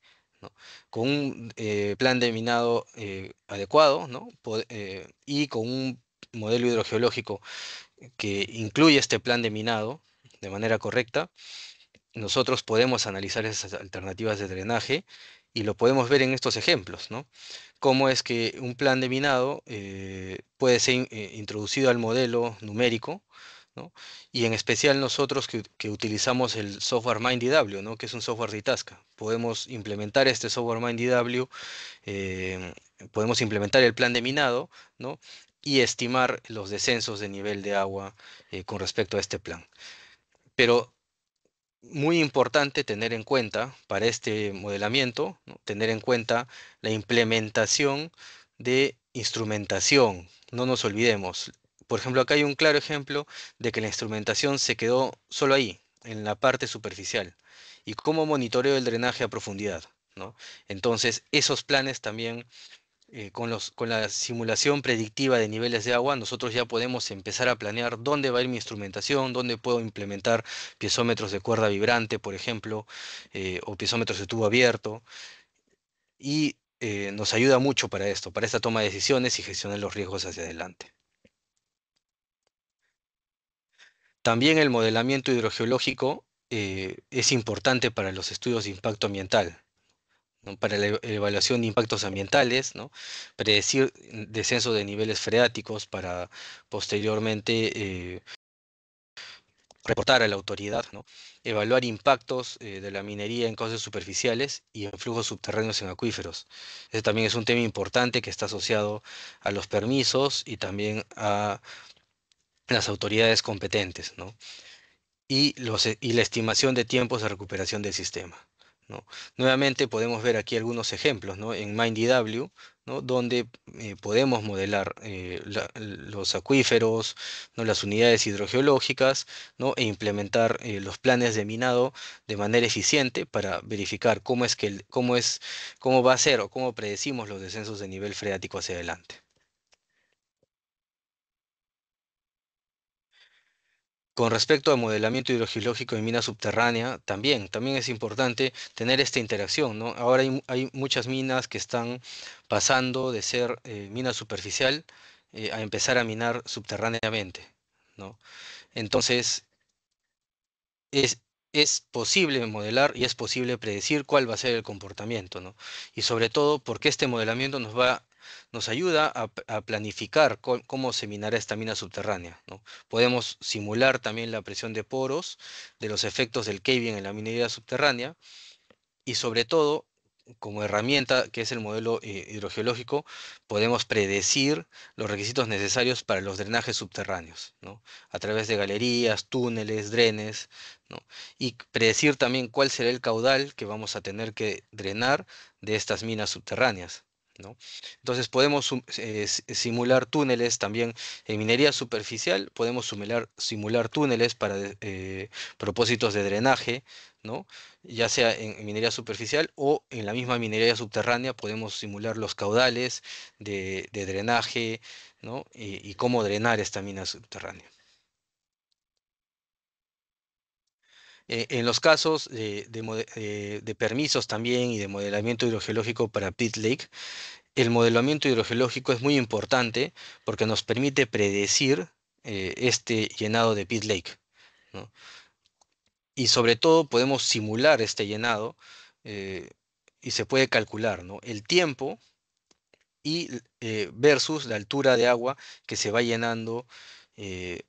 ¿no? Con un plan de minado adecuado, ¿no? Y con un modelo hidrogeológico que incluye este plan de minado de manera correcta, nosotros podemos analizar esas alternativas de drenaje y lo podemos ver en estos ejemplos, ¿no? Cómo es que un plan de minado puede ser introducido al modelo numérico, ¿no? Y en especial nosotros que utilizamos el software MindDW, ¿no? Que es un software de Itasca. Podemos implementar este software MindDW, eh, podemos implementar el plan de minado, ¿no? Y estimar los descensos de nivel de agua con respecto a este plan. Pero muy importante tener en cuenta para este modelamiento, ¿no? Tener en cuenta la implementación de instrumentación. No nos olvidemos. Por ejemplo, acá hay un claro ejemplo de que la instrumentación se quedó solo ahí, en la parte superficial. ¿Y cómo monitoreo el drenaje a profundidad? ¿No? Entonces, esos planes también con la simulación predictiva de niveles de agua, nosotros ya podemos empezar a planear dónde va a ir mi instrumentación, dónde puedo implementar piezómetros de cuerda vibrante, por ejemplo, o piezómetros de tubo abierto, y nos ayuda mucho para esto, para esta toma de decisiones y gestionar los riesgos hacia adelante. También el modelamiento hidrogeológico es importante para los estudios de impacto ambiental, ¿no? Para la evaluación de impactos ambientales, ¿no? Predecir descenso de niveles freáticos para posteriormente reportar a la autoridad, ¿no? Evaluar impactos de la minería en causas superficiales y en flujos subterráneos en acuíferos. Ese también es un tema importante que está asociado a los permisos y también a las autoridades competentes, ¿no? Y la estimación de tiempos de recuperación del sistema, ¿no? Nuevamente podemos ver aquí algunos ejemplos, ¿no? En MindDW, ¿no? Donde podemos modelar los acuíferos, ¿no? Las unidades hidrogeológicas, ¿no? E implementar los planes de minado de manera eficiente para verificar cómo es que cómo va a ser o cómo predecimos los descensos de nivel freático hacia adelante. Con respecto al modelamiento hidrogeológico en mina subterránea, también es importante tener esta interacción, ¿no? Ahora hay muchas minas que están pasando de ser mina superficial a empezar a minar subterráneamente, ¿no? Entonces, es, es posible modelar y es posible predecir cuál va a ser el comportamiento, ¿no? Y sobre todo porque este modelamiento nos ayuda a planificar cómo se minará esta mina subterránea, ¿no? Podemos simular también la presión de poros de los efectos del caving en la minería subterránea y sobre todo, como herramienta que es el modelo hidrogeológico, podemos predecir los requisitos necesarios para los drenajes subterráneos, ¿no? A través de galerías, túneles, drenes, ¿no? Y predecir también cuál será el caudal que vamos a tener que drenar de estas minas subterráneas, ¿no? Entonces podemos simular túneles también en minería superficial, podemos simular túneles para propósitos de drenaje, ¿no? Ya sea en minería superficial o en la misma minería subterránea podemos simular los caudales de drenaje, ¿no? Y cómo drenar esta mina subterránea. En los casos de permisos también y de modelamiento hidrogeológico para pit lake, el modelamiento hidrogeológico es muy importante porque nos permite predecir este llenado de pit lake, ¿no? Y sobre todo podemos simular este llenado eh, y se puede calcular, ¿no? El tiempo y versus la altura de agua que se va llenando eh,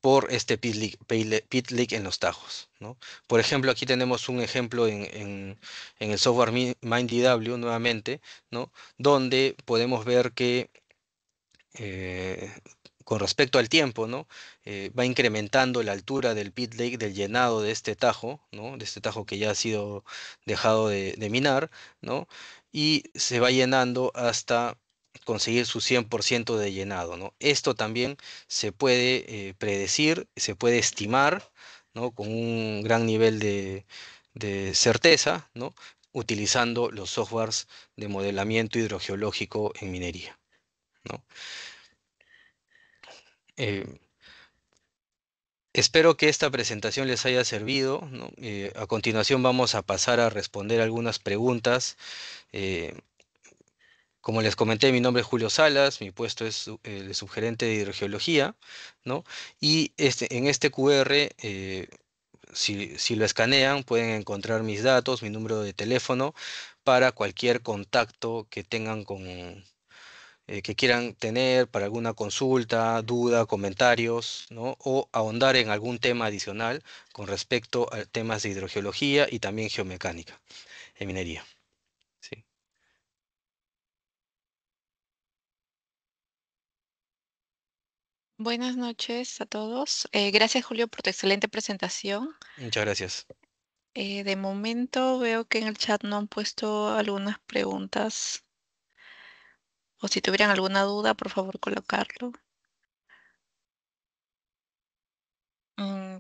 por este pit leak en los tajos, ¿no? Por ejemplo, aquí tenemos un ejemplo en el software MindDW nuevamente, ¿no? Donde podemos ver que eh, con respecto al tiempo, ¿no? Va incrementando la altura del pit lake, del llenado de este tajo, ¿no? De este tajo que ya ha sido dejado de minar, ¿no? Y se va llenando hasta conseguir su 100% de llenado, ¿no? Esto también se puede predecir, se puede estimar, ¿no? Con un gran nivel de certeza, ¿no? Utilizando los softwares de modelamiento hidrogeológico en minería, ¿no? Eh, Espero que esta presentación les haya servido, ¿no? A continuación vamos a pasar a responder algunas preguntas. Eh, Como les comenté, mi nombre es Julio Salas, mi puesto es el de subgerente de hidrogeología, ¿no? Y en este QR, si lo escanean, pueden encontrar mis datos, mi número de teléfono para cualquier contacto que tengan que quieran tener para alguna consulta, duda, comentarios, ¿no? O ahondar en algún tema adicional con respecto a temas de hidrogeología y también geomecánica en minería. Sí. Buenas noches a todos. Gracias, Julio, por tu excelente presentación. Muchas gracias. De momento veo que en el chat no han puesto algunas preguntas o si tuvieran alguna duda, por favor, colocarlo.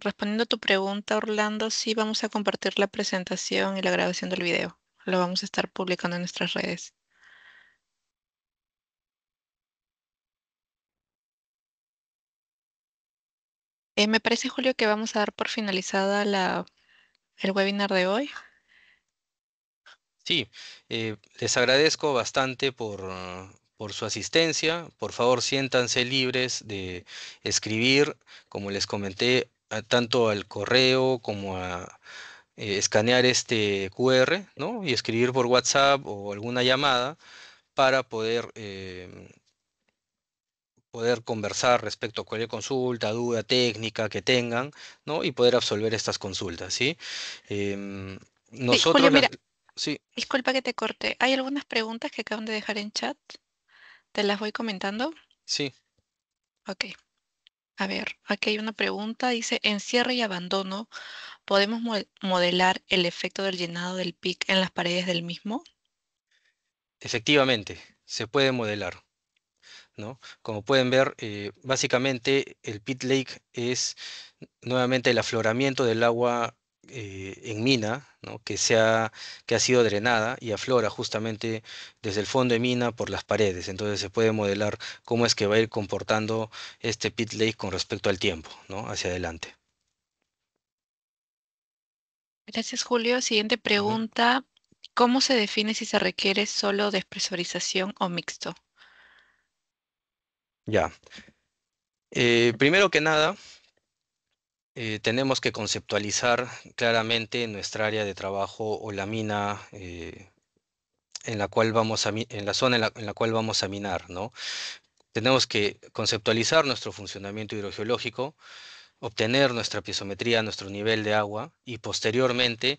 Respondiendo a tu pregunta, Orlando, sí vamos a compartir la presentación y la grabación del video. Lo vamos a estar publicando en nuestras redes. Me parece, Julio, que vamos a dar por finalizada el webinar de hoy. Sí, les agradezco bastante por su asistencia. Por favor, siéntanse libres de escribir, como les comenté, tanto al correo como a escanear este QR, ¿no? Y escribir por WhatsApp o alguna llamada para poder conversar respecto a cualquier consulta, duda técnica que tengan, ¿no? Y poder absolver estas consultas, ¿sí? Em, Sí, Julio, nosotros mira, las... Sí, disculpa que te corte. Hay algunas preguntas que acaban de dejar en chat. Te las voy comentando. sí. Ok. A ver, aquí hay una pregunta, dice, en cierre y abandono, ¿podemos modelar el efecto del llenado del pic en las paredes del mismo? Efectivamente, se puede modelar, ¿no? Como pueden ver, básicamente el pit lake es nuevamente el afloramiento del agua en mina, ¿no? Que ha sido drenada y aflora justamente desde el fondo de mina por las paredes. Entonces se puede modelar cómo es que va a ir comportando este pit lake con respecto al tiempo, ¿no? Hacia adelante. Gracias, Julio. Siguiente Ujú. pregunta, ¿cómo se define si se requiere solo despresurización o mixto? Ya. Primero que nada, tenemos que conceptualizar claramente nuestra área de trabajo o la mina en la cual en la zona en la cual vamos a minar, ¿no? Tenemos que conceptualizar nuestro funcionamiento hidrogeológico, obtener nuestra piezometría, nuestro nivel de agua y posteriormente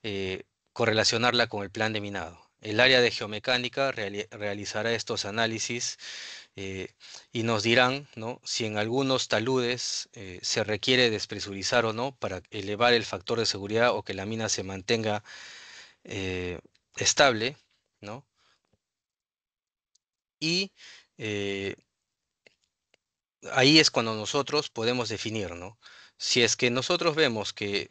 eh, correlacionarla con el plan de minado. El área de geomecánica realizará estos análisis eh, y nos dirán, ¿no? Si en algunos taludes se requiere despresurizar o no para elevar el factor de seguridad o que la mina se mantenga eh, estable, ¿no? Y eh, ahí es cuando nosotros podemos definir, ¿no? Si es que nosotros vemos que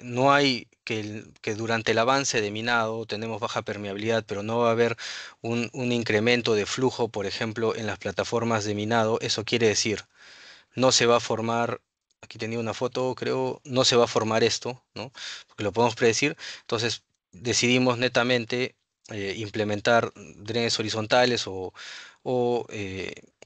no hay, que durante el avance de minado tenemos baja permeabilidad, pero no va a haber un incremento de flujo, por ejemplo, en las plataformas de minado, eso quiere decir no se va a formar, aquí tenía una foto, creo, no se va a formar esto, ¿no? Porque lo podemos predecir. Entonces decidimos netamente implementar drenes horizontales o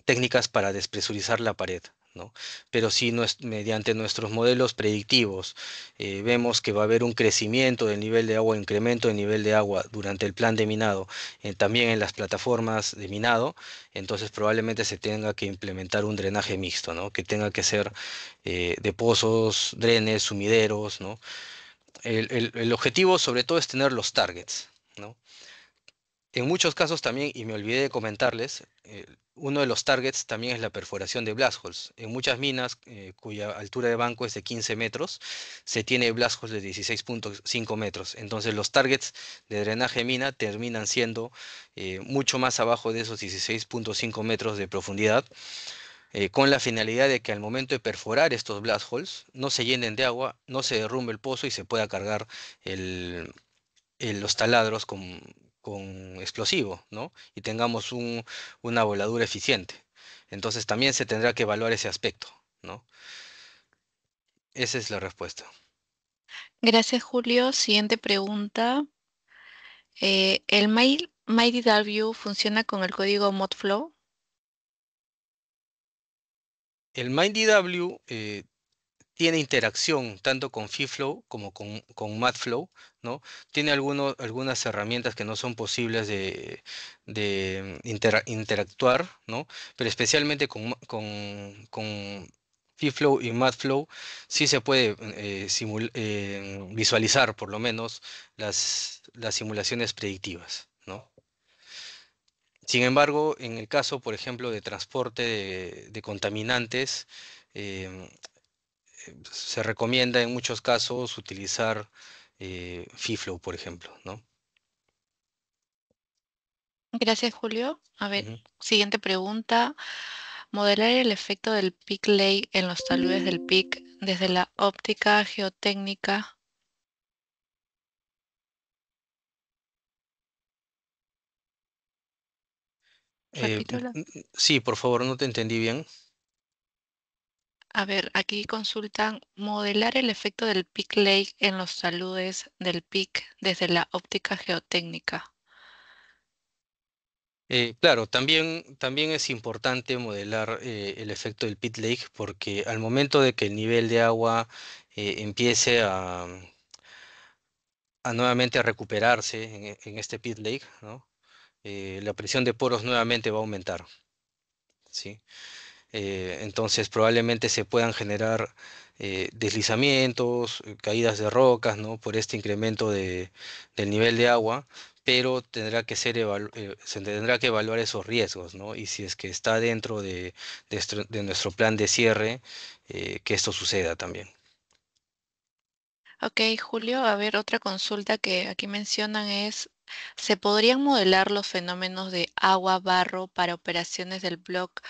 técnicas para despresurizar la pared, ¿no? Pero si mediante nuestros modelos predictivos vemos que va a haber un crecimiento del nivel de agua, incremento del nivel de agua durante el plan de minado, también en las plataformas de minado, entonces probablemente se tenga que implementar un drenaje mixto, ¿no? Que tenga que ser de pozos, drenes, sumideros, ¿no? El objetivo sobre todo es tener los targets, ¿no? En muchos casos también, y me olvidé de comentarles, uno de los targets también es la perforación de blast holes. En muchas minas cuya altura de banco es de 15 metros, se tiene blast holes de 16,5 metros. Entonces los targets de drenaje de mina terminan siendo mucho más abajo de esos 16,5 metros de profundidad, con la finalidad de que al momento de perforar estos blast holes no se llenen de agua, no se derrumbe el pozo y se pueda cargar el, los taladros con explosivo, ¿no? Y tengamos una voladura eficiente. Entonces también se tendrá que evaluar ese aspecto, ¿no? Esa es la respuesta. Gracias, Julio. Siguiente pregunta, ¿el MightyW funciona con el código Modflow? El MindDW tiene interacción tanto con FeeFlow como con MathFlow, ¿no? Tiene algunas herramientas que no son posibles de interactuar, ¿no? Pero especialmente con FeeFlow y MathFlow sí se puede visualizar por lo menos las simulaciones predictivas, ¿no? Sin embargo, en el caso, por ejemplo, de transporte de contaminantes, em, se recomienda en muchos casos utilizar FeeFlow, por ejemplo, ¿no? Gracias, Julio. A ver, Ujú. siguiente pregunta, modelar el efecto del peak lake en los taludes del peak desde la óptica geotécnica. Repítelo. Sí, por favor, no te entendí bien. A ver, aquí consultan modelar el efecto del peak lake en los taludes del peak desde la óptica geotécnica. Claro, también es importante modelar el efecto del pit lake porque al momento de que el nivel de agua empiece a nuevamente a recuperarse en este pit lake, ¿no? La presión de poros nuevamente va a aumentar, ¿sí? Entonces probablemente se puedan generar deslizamientos, caídas de rocas, ¿no? Por este incremento del nivel de agua, pero se tendrá que evaluar esos riesgos, ¿no? Y si es que está dentro de nuestro plan de cierre, que esto suceda también. Ok, Julio, a ver, otra consulta que aquí mencionan es, ¿se podrían modelar los fenómenos de agua-barro para operaciones del block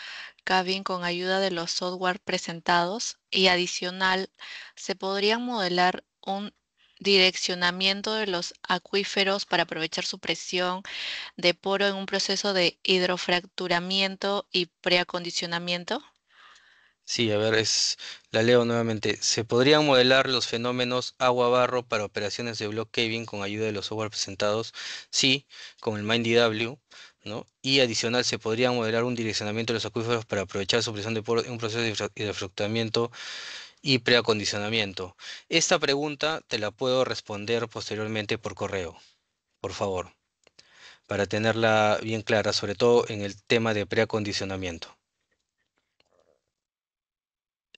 caving con ayuda de los software presentados? Y adicional, ¿se podrían modelar un direccionamiento de los acuíferos para aprovechar su presión de poro en un proceso de hidrofracturamiento y preacondicionamiento? Sí, a ver, la leo nuevamente. ¿Se podrían modelar los fenómenos agua-barro para operaciones de block caving con ayuda de los software presentados? Sí, con el MindDW, ¿no? Y adicional, ¿se podría modelar un direccionamiento de los acuíferos para aprovechar su presión de poro en un proceso de hidrofracturamiento y preacondicionamiento? Esta pregunta te la puedo responder posteriormente por correo, por favor, para tenerla bien clara, sobre todo en el tema de preacondicionamiento.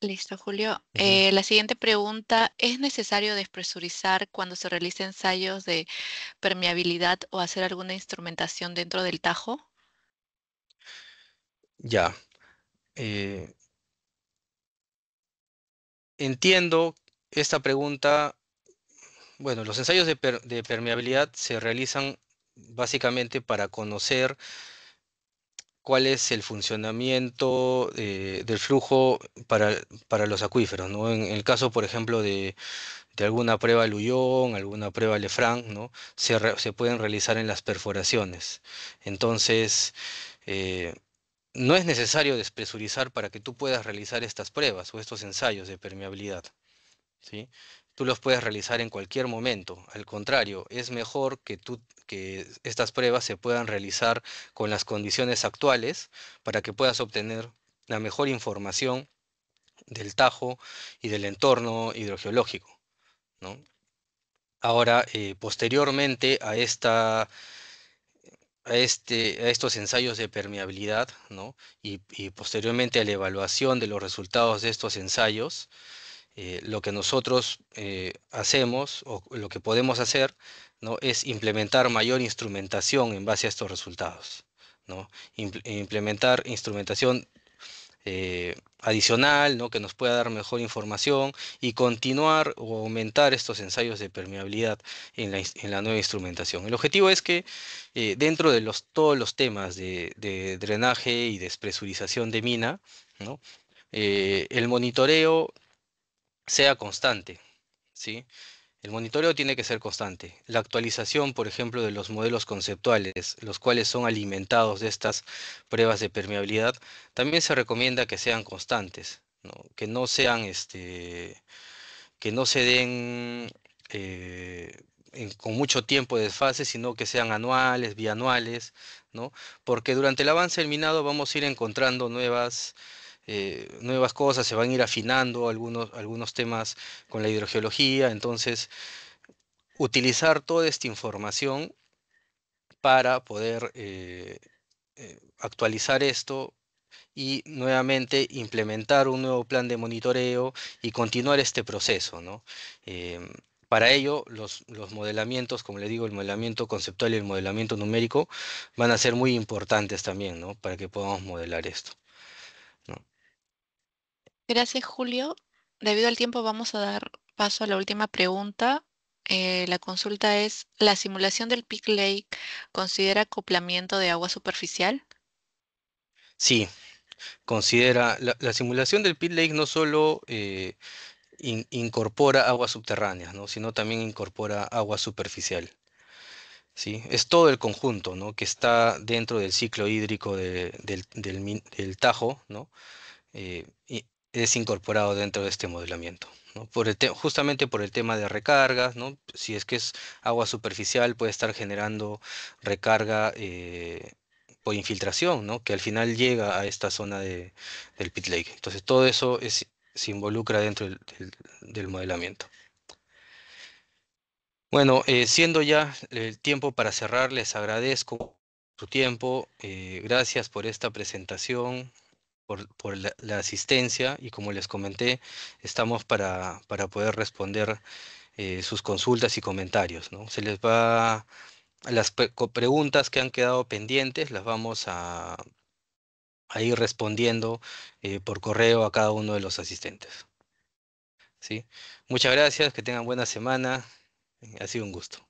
Listo, Julio. Ujú. La siguiente pregunta, ¿es necesario despresurizar cuando se realicen ensayos de permeabilidad o hacer alguna instrumentación dentro del tajo? Ya. Entiendo esta pregunta. Bueno, los ensayos de permeabilidad se realizan básicamente para conocer cuál es el funcionamiento del flujo para los acuíferos, ¿no? En el caso, por ejemplo, de alguna prueba Luyón, alguna prueba Lefranc, ¿no? Se pueden realizar en las perforaciones. Entonces, eh, no es necesario despresurizar para que tú puedas realizar estas pruebas o estos ensayos de permeabilidad. ¿Sí? Tú los puedes realizar en cualquier momento. Al contrario, es mejor que estas pruebas se puedan realizar con las condiciones actuales para que puedas obtener la mejor información del Tajo y del entorno hidrogeológico, ¿no? Ahora, posteriormente a estos ensayos de permeabilidad, ¿no? Y posteriormente a la evaluación de los resultados de estos ensayos, lo que nosotros hacemos o lo que podemos hacer, ¿no? Es implementar mayor instrumentación en base a estos resultados, ¿no? Implementar instrumentación adicional, ¿no? Que nos pueda dar mejor información y continuar o aumentar estos ensayos de permeabilidad en la nueva instrumentación. El objetivo es que dentro de todos los temas de drenaje y despresurización de mina, ¿no? El monitoreo sea constante, ¿sí? El monitoreo tiene que ser constante. La actualización, por ejemplo, de los modelos conceptuales, los cuales son alimentados de estas pruebas de permeabilidad, también se recomienda que sean constantes, ¿no? Que no se den con mucho tiempo de desfase, sino que sean anuales, bianuales, ¿no? Porque durante el avance del minado vamos a ir encontrando nuevas cosas, se van a ir afinando algunos temas con la hidrogeología, entonces utilizar toda esta información para poder actualizar esto y nuevamente implementar un nuevo plan de monitoreo y continuar este proceso, ¿no? Em, para ello, los modelamientos, como le digo, el modelamiento conceptual y el modelamiento numérico van a ser muy importantes también, ¿no? Para que podamos modelar esto, ¿no? Gracias, Julio. Debido al tiempo, vamos a dar paso a la última pregunta. La consulta es, ¿la simulación del Peak Lake considera acoplamiento de agua superficial? Sí, considera la simulación del pit lake no solo incorpora aguas subterráneas, ¿no? Sino también incorpora agua superficial. ¿Sí? Es todo el conjunto, ¿no? Que está dentro del ciclo hídrico del Tajo, ¿no? Y es incorporado dentro de este modelamiento, ¿no? Justamente por el tema de recargas, ¿no? Si es que es agua superficial, puede estar generando recarga por infiltración, ¿no? Que al final llega a esta zona del pit lake. Entonces todo eso se involucra dentro del modelamiento. Bueno, siendo ya el tiempo para cerrar, les agradezco su tiempo. Gracias por esta presentación. por la asistencia y como les comenté, estamos para poder responder sus consultas y comentarios, ¿no? Se les va, las preguntas que han quedado pendientes las vamos a ir respondiendo por correo a cada uno de los asistentes, ¿sí? Muchas gracias, que tengan buena semana, ha sido un gusto.